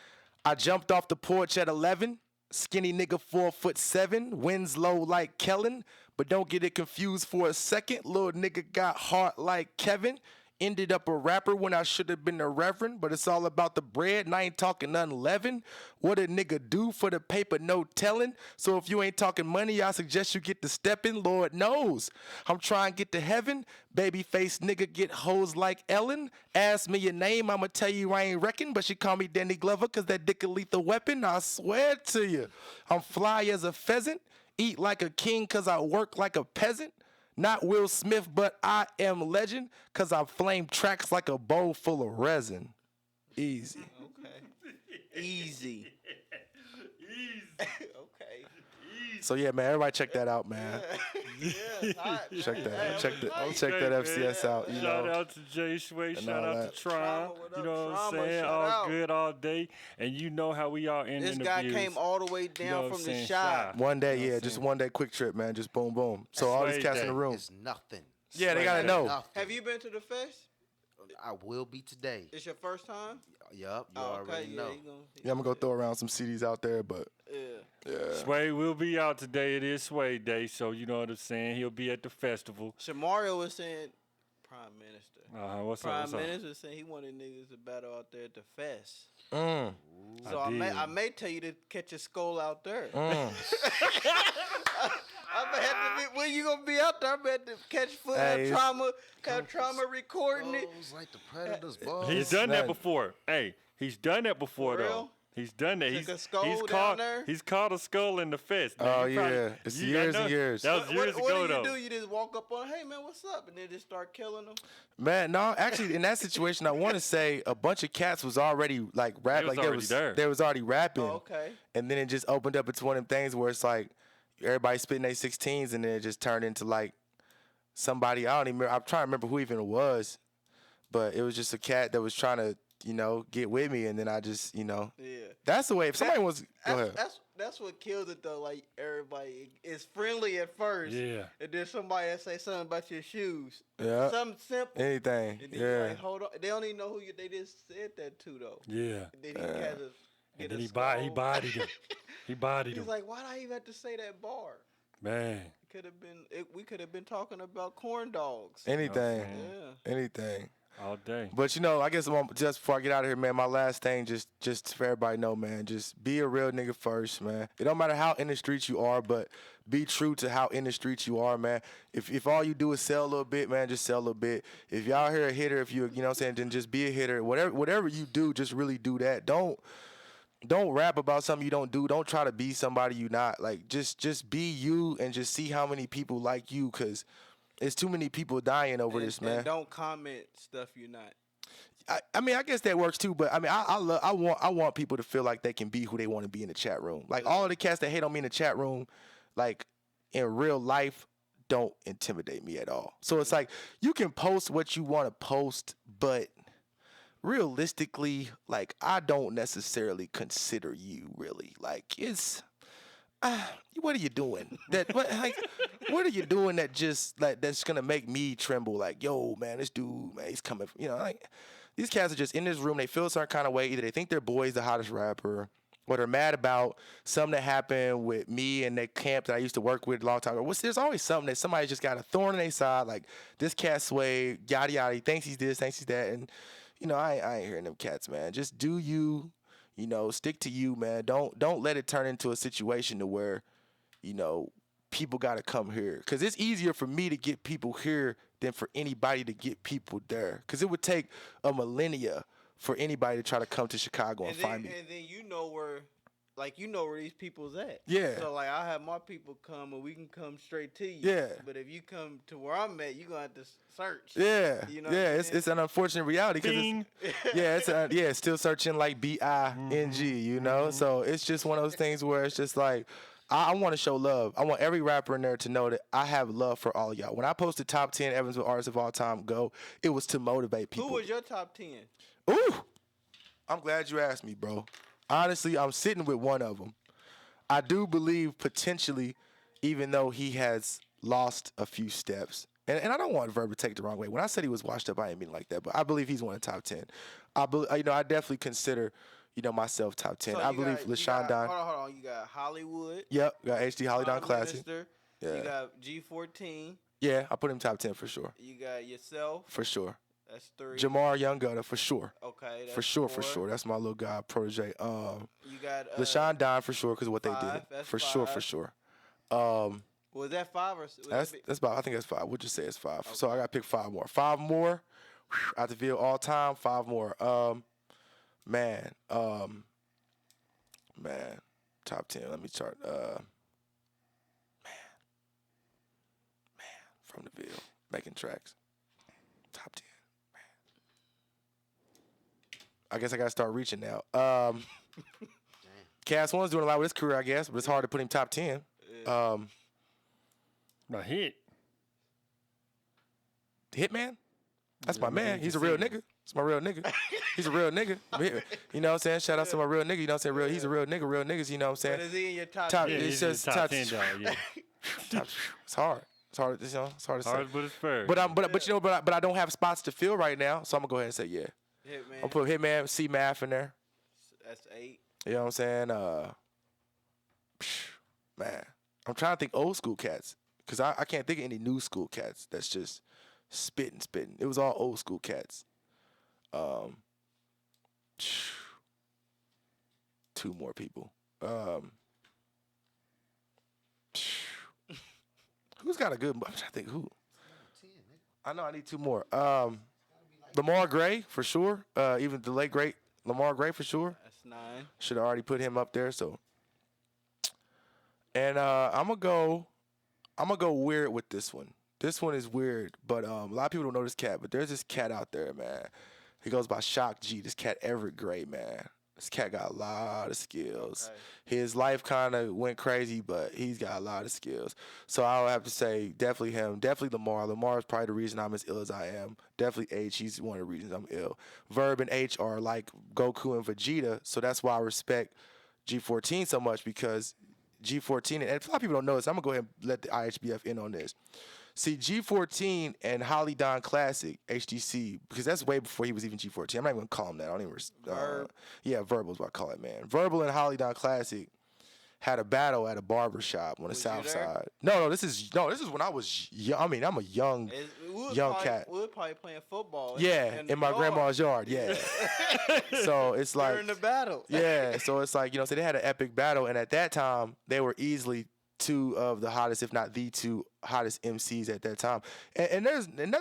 I jumped off the porch at 11. Skinny nigga 4'7", wins low like Kellen, but don't get it confused for a second. Little nigga got heart like Kevin. Ended up a rapper when I should have been a reverend, but it's all about the bread and I ain't talking unleavened. What a nigga do for the paper, no telling. So if you ain't talking money, I suggest you get to stepping. Lord knows I'm trying to get to heaven. Baby face nigga get hoes like Ellen. Ask me your name, I'ma tell you I ain't reckon, but she call me Danny Glover cause that dick a lethal weapon. I swear to you, I'm fly as a pheasant. Eat like a king cause I work like a peasant. Not Will Smith, but I am legend, cause I flame tracks like a bowl full of resin. Easy. Okay. Easy. Okay. So yeah, man, everybody check that out, man. Yeah, hot, Check that. man. Check that FCS out. You Shout know. out to Jay Swade. And Shout all out that. to Tron. Trauma, what You up, know what I'm Trauma? saying? Shout All out. good all day. And you know how we all end This interviews. guy came all the way You know down what from I'm the saying? shop. One day, You know what yeah, I'm just saying? one day, quick trip, man. Just boom, boom. So all these Swade cats in day. the room. It's nothing. Yeah, they gotta Swade know. Nothing. Have you been to the fest? I will be today. It's your first time? Yup, you Oh, already yeah, know. Yeah, I'm gonna go throw around some CDs out there, but Yeah. yeah. Swade will be out today. It is Swade Day, so you know what I'm saying. He'll be at the festival. Shamario was saying, Prime Minister. What's up? Prime What's up? Minister was saying he wanted niggas to battle out there at the fest. Mm, So I did. I may tell you to catch a skull out there. mm. I may have to be, when you gonna be out there? I may have to catch foot, Hey, have trauma recording it. Goes like the Predator's balls. He's done that Snap. before. Hey, he's done that before For though. real? He's done that. Took a skull down caught. there? He's caught a skull in the fest. Man. Oh, You probably- yeah. It's I years and know- years. That was years what ago do you though. do? You just walk up on, hey man, what's up, and then just start killing them. Man, no, actually, in that situation, I want to say a bunch of cats was already like rap, They was like already there. they was already rapping, Oh, okay. and then it just opened up into one of them things where it's like everybody spitting their 16s, and then it just turned into like somebody I don't even remember. I'm trying to remember who even it was, but it was just a cat that was trying to get with me, and then I just Yeah. that's the way. If somebody was go ahead. That's what kills it though. Like everybody is friendly at first, Yeah. and then somebody that say something about your shoes, Yeah. something simple, Anything, and then you're yeah. like, hold on. They don't even know who they just said that to though. Yeah. And then he has a And get then a he skull. bodied him. He bodied He's him. like, why did I even have to say that bar? Man. Could have been. We could have been talking about corn dogs. Anything, Yeah. anything. All day. But I guess just before I get out of here, man, my last thing, just for everybody to know, man, just be a real nigga first, man. It don't matter how in the streets you are, but be true to how in the streets you are, man. If all you do is sell a little bit, man, just sell a little bit. If y'all here a hitter, if you know what I'm saying, then just be a hitter. Whatever you do, just really do that. Don't rap about something you don't do. Don't try to be somebody you not. Like just be you and just see how many people like you, cause it's too many people dying over this, man. And don't comment stuff you're not. I mean, I guess that works too, but I mean, I want people to feel like they can be who they want to be in the chat room. Like all of the cats that hate on me in the chat room, like in real life, don't intimidate me at all. So it's like you can post what you want to post, but realistically, like I don't necessarily consider you really. Like it's what are you doing? What are you doing that's gonna make me tremble? Like, yo, man, this dude, man, he's coming. Like these cats are just in this room. They feel some kind of way. Either they think their boy's the hottest rapper, or they're mad about something that happened with me and that camp that I used to work with a long time ago. There's always something that somebody just got a thorn in their side. Like this cat Swade, yada yada. He thinks he's this, thinks he's that, and I ain't hearing them cats, man. Just do you. Stick to you, man. Don't let it turn into a situation to where, people got to come here. Because it's easier for me to get people here than for anybody to get people there. Because it would take a millennia for anybody to try to come to Chicago and find me. And then you know where these people's at. Yeah. So like I have my people come and we can come straight to you. Yeah. But if you come to where I'm at, you're gonna have to search. Yeah, You know what I'm saying? it's an unfortunate reality Bing. because it's still searching like BING, So it's just one of those things where it's just like I want to show love. I want every rapper in there to know that I have love for all of y'all. When I posted top 10 Evansville artists of all time go, it was to motivate people. Who was your top 10? Ooh, I'm glad you asked me, bro. Honestly, I'm sitting with one of them. I do believe potentially, even though he has lost a few steps, and I don't want Verb to take it the wrong way. When I said he was washed up, I didn't mean like that, but I believe he's one of the top 10. I definitely consider, myself top 10. So I you believe got- you LaShawn got- Don. Hold on. You got Hollywood. Yep, got HD Holly Don Prime Classic. Minister. Yeah. You got G14. Yeah, I put him top 10 for sure. You got yourself. For sure. That's 3. Jamar Young Gunner for sure. Okay. That's For sure, 4. for sure. That's my little guy, protege. You got LaShawn Don for sure because of what they 5. did. That's For 5. sure, for sure. Was that 5 or? Was That's about. I think that's 5. We'll just say it's 5. Okay. So I got to pick 5 more. 5 more. Out the field all time. 5 more. Man. Top 10. Let me chart. From the Ville, making tracks. Top 10. Man. I guess I gotta start reaching now. Cass One's doing a lot with his career, I guess, but it's hard to put him top 10. A hit. Hitman? That's my man. He's a real nigga. It's my real nigga. He's a real nigga. You know what I'm saying? Shout out to my real nigga. You know what I'm saying? He's a real nigga. Real niggas. You know what I'm saying? But is he in your top? Top. Yeah, It's he's just top top 10 dog. Yeah. Top. It's hard. It's hard. It's hard to say. Hard but it's fair. But I don't have spots to fill right now, so I'm gonna go ahead and say yeah. Hitman. I'll put Hitman, C Math in there. That's 8. You know what I'm saying? Man, I'm trying to think old school cats because I can't think of any new school cats that's just spitting. It was all old school cats. 2 more people. Who's got a good? I'm trying to think who. I know I need 2 more. Lamar Gray for sure. Even the late great Lamar Gray for sure. That's 9. Should have already put him up there. So, and I'm gonna go weird with this one. This one is weird, but a lot of people don't know this cat. But there's this cat out there, man. He goes by Shock G. This cat Everett Gray, man. This cat got a lot of skills. Okay. His life kind of went crazy, but he's got a lot of skills. So I would have to say definitely him. Definitely Lamar. Lamar is probably the reason I'm as ill as I am. Definitely H. He's one of the reasons I'm ill. Verb and H are like Goku and Vegeta, so that's why I respect G14 so much because G14, and a lot of people don't know this. I'm going to go ahead and let the IHBF in on this. See, G14 and Holly Don Classic, HDC, because that's way before he was even G14. I'm not even going to call him that. I don't even Verb. Yeah, Verbal is what I call it, man. Verbal and Holly Don Classic had a battle at a barbershop on the south side. No, this is when I was young. I mean, I'm a young cat. We were probably playing football. In my grandma's yard, yeah. So it's like during the battle. Yeah, so it's like, so they had an epic battle, and at that time they were easily 2 of the hottest, if not the 2 hottest MCs at that time. And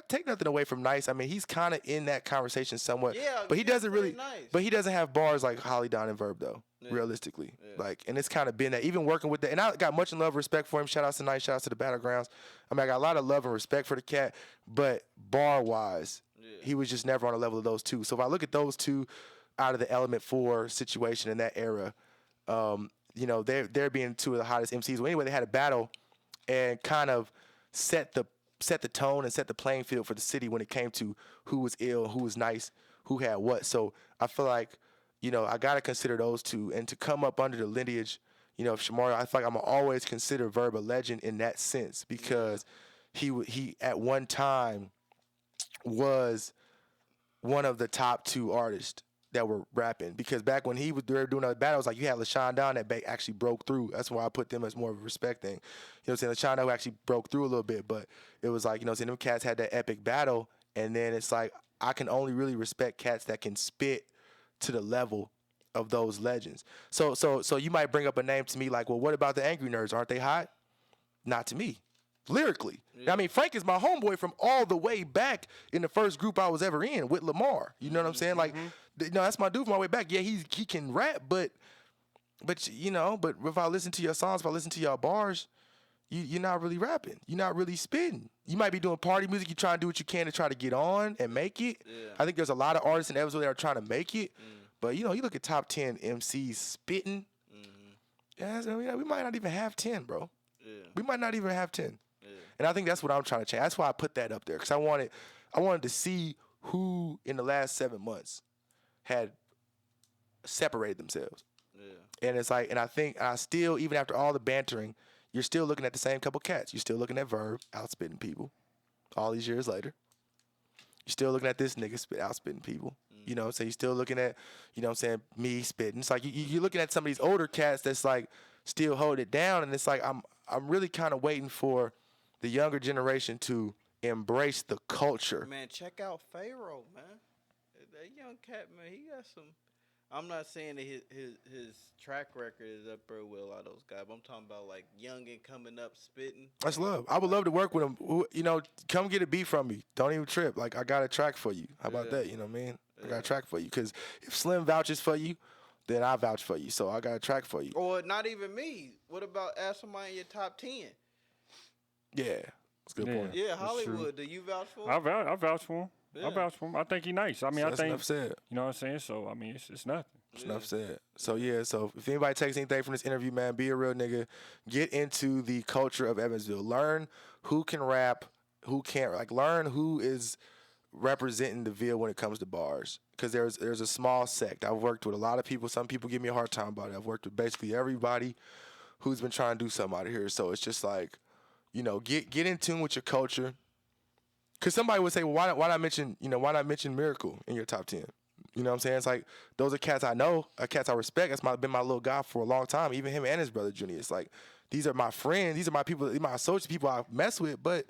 take nothing away from Nice. I mean, he's kind of in that conversation somewhat. Yeah, but he doesn't really. Nice. But he doesn't have bars like Holly Don and Verb though. Yeah. Realistically, and it's kind of been that. Even working with that, and I got much love and respect for him. Shout outs to Nice. Shout outs to the Battlegrounds. I mean, I got a lot of love and respect for the cat. But bar wise, he was just never on the level of those 2. So if I look at those 2 out of the Element 4 situation in that era. They're being 2 of the hottest MCs. Well, anyway, they had a battle and kind of set the tone and set the playing field for the city when it came to who was ill, who was nice, who had what. So I feel like, I got to consider those 2. And to come up under the lineage, of Shamari, I feel like I'm going to always consider Verb a legend in that sense because he at one time was one of the top 2 artists that were rapping, because back when they were doing other battles, like you had LaShawn Don that actually broke through. That's why I put them as more of a respect thing. You know what I'm saying? LaShawn Don actually broke through a little bit, but it was like, them cats had that epic battle, and then it's like I can only really respect cats that can spit to the level of those legends. So you might bring up a name to me like, well, what about the Angry Nerds? Aren't they hot? Not to me. Lyrically. Yeah. I mean, Frank is my homeboy from all the way back in the first group I was ever in with Lamar. You know what I'm saying? Like, that's my dude from my way back. Yeah, he can rap, but if I listen to your songs, if I listen to your bars, you're not really rapping. You're not really spitting. You might be doing party music. You try to do what you can to try to get on and make it. Yeah. I think there's a lot of artists in Eville that are trying to make it. But, you look at top 10 MCs spitting. Yeah, we might not even have 10, bro. Yeah. We might not even have 10. Yeah. And I think that's what I'm trying to change. That's why I put that up there, because I wanted to see who in the last 7 months had separated themselves. Yeah. And it's like, and I think I still, even after all the bantering, you're still looking at the same couple cats. You're still looking at Verb outspitting people all these years later. You're still looking at this nigga outspitting people. You know what I'm saying? You're still looking at, you know what I'm saying, me spitting. It's like you're looking at some of these older cats that's like still hold it down, and it's like I'm really kind of waiting for the younger generation to embrace the culture. Man, check out Pharaoh, man. That young cat, man, he got some. I'm not saying that his track record is up there with a lot of those guys, but I'm talking about like young and coming up spitting. That's love. I would love to work with him. You know, come get a beat from me. Don't even trip. Like, I got a track for you. How about that? You know what I mean? I got a track for you. Because if Slim vouches for you, then I vouch for you. So I got a track for you. Or not even me. What about ask somebody in your top 10? Yeah. That's a good point. Yeah, Hollywood. Do you vouch for him? I vouch for him. I vouch for him. I think he's nice. I mean, So I that's think enough said. you know what I'm saying. So I mean, it's nothing. That's enough said. So yeah, so if anybody takes anything from this interview, man, be a real nigga. Get into the culture of Evansville. Learn who can rap, who can't. Like, learn who is representing the Ville when it comes to bars. Because there's a small sect. I've worked with a lot of people. Some people give me a hard time about it. I've worked with basically everybody who's been trying to do something out of here. So it's just like, you know, get in tune with your culture. Because somebody would say, well, why not mention Miracle in your top 10? You know what I'm saying? It's like, those are cats I know, cats I respect. That's been my little guy for a long time. Even him and his brother Junior. It's like, these are my friends. These are my people, my associates, people I mess with. But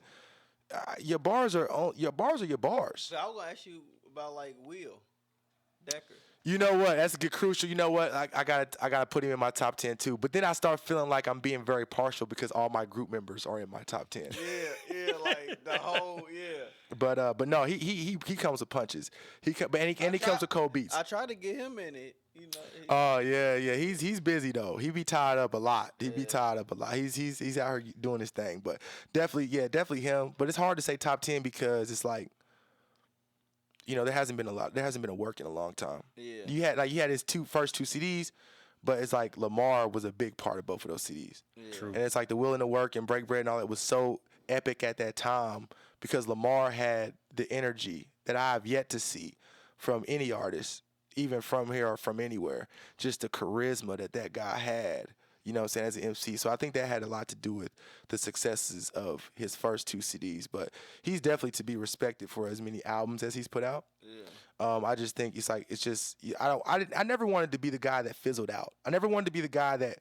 your bars are your bars. So I was gonna ask you about like Will Decker. You know what? That's a good crucial. You know what? I gotta put him in my top 10 too. But then I start feeling like I'm being very partial because all my group members are in my top 10. Yeah, like the whole, But no, he comes with punches. He comes with cold beats. I tried to get him in it, you know. Oh yeah. He's busy though. He be tied up a lot. He's out here doing his thing. But definitely him. But it's hard to say top 10 because it's like, you know, there hasn't been a work in a long time. Yeah. You had his first two CDs, but it's like Lamar was a big part of both of those CDs. Yeah. True. And it's like the Willing to Work and Break Bread and all that was so epic at that time because Lamar had the energy that I've yet to see from any artist, even from here or from anywhere. Just the charisma that guy had, you know what I'm saying, as an MC. So I think that had a lot to do with the successes of his first two CDs. But he's definitely to be respected for as many albums as he's put out. Yeah. I just think I never wanted to be the guy that fizzled out. I never wanted to be the guy that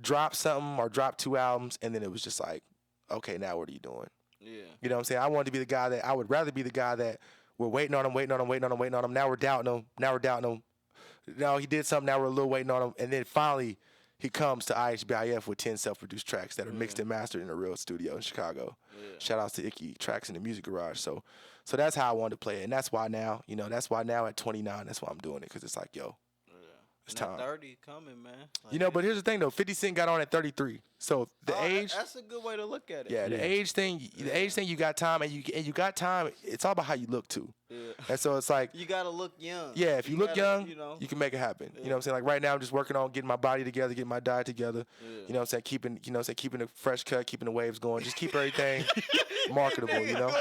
dropped something or dropped two albums and then it was just like, okay, now what are you doing? Yeah. You know what I'm saying? I wanted to be the guy that I would rather be the guy that we're waiting on him. Now we're doubting him. No, he did something. Now we're a little waiting on him. And then finally he comes to IHBIF with 10 self-produced tracks that are mixed and mastered in a real studio in Chicago. Yeah. Shout outs to Icky Tracks in the Music Garage. So that's how I wanted to play it. And that's why now at 29, that's why I'm doing it. Because it's like, yo, it's time. 30 coming, man. Like, you know, but here's the thing, though. 50 Cent got on at 33. So the age. That's a good way to look at it. Yeah, the age thing, you got time. And you got time. It's all about how you look, too. Yeah. And so it's like. You got to look young. Yeah, if you look young, you can make it happen. Yeah. You know what I'm saying? Like right now, I'm just working on getting my body together, getting my diet together. Yeah. You know what I'm saying? Keeping the fresh cut, keeping the waves going. Just keep everything marketable, you know?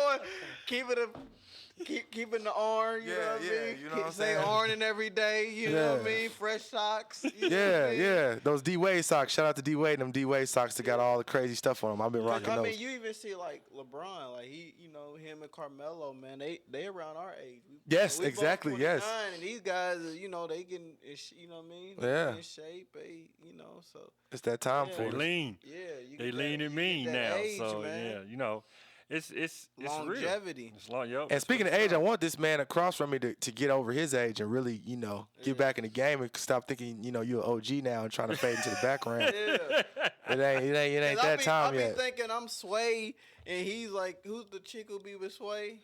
Keeping the orange, you know what I mean? You know what I'm Say saying? orange every day, you know what I mean? Fresh socks. Yeah. Those D-Wade socks. Shout out to D-Wade and them D-Wade socks that got all the crazy stuff on them. I've been rocking those. I mean, you even see like LeBron, like him and Carmelo, man, they around our age. Yes, we exactly, both 29, and these guys, they getting, you know what I mean? Yeah. In shape, so. It's that time for They it. lean. Yeah. They lean and mean now. Age, so, man. It's longevity. Real. It's long, yo. And speaking of age, I want this man across from me to get over his age and really, get back in the game and stop thinking, you're an OG now and trying to fade into the background. It ain't that time yet. I be thinking I'm Swade, and he's like, who's the chick who be with Swade?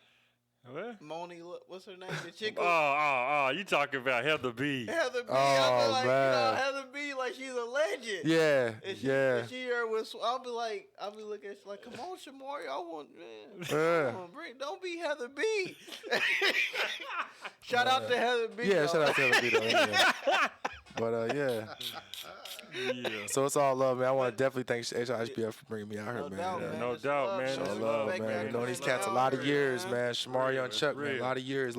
What? Moni, what's her name? The chick. You talking about Heather B? Heather B. Oh, I feel like man. Heather B. Like she's a legend. Yeah, And she here with. I'll be looking at she like, come on, Shamari, I want, man. Don't be Heather B. Shout out to Heather B. Yeah, shout out to Heather B. Though, yeah. But yeah. So it's all love, man. I want to definitely thank HBF for bringing me out here, man. No doubt, man. Show love, man. You know these cats a lot of years, man. Shamari on Chuck, man. A lot of years.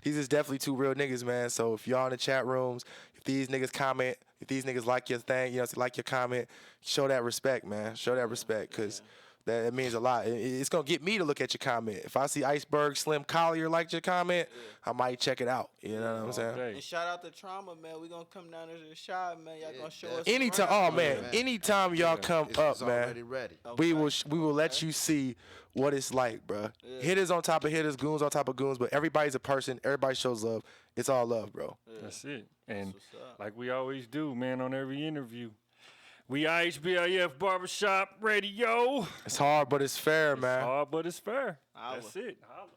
These is definitely two real niggas, man. So if y'all in the chat rooms, if these niggas comment, if these niggas like your thing, like your comment, show that respect, man. Show that respect, cause that means a lot. It's gonna get me to look at your comment. If I see Iceberg Slim Collier liked your comment, I might check it out. You know what I'm saying? day. And shout out to Trauma, man. We gonna come down there to the shop, man. Y'all gonna show us Anytime, around. oh man, anytime y'all come up, It's man, already ready. we will let you see what it's like, bruh. Hitters on top of hitters, goons on top of goons, but everybody's a person. Everybody shows love. It's all love, bro. That's it. And what's up. like we always do, man, on every interview, we IHBIF Barbershop Radio. It's hard, but it's fair, man. Hard, but it's fair. Holla. That's it. Holla.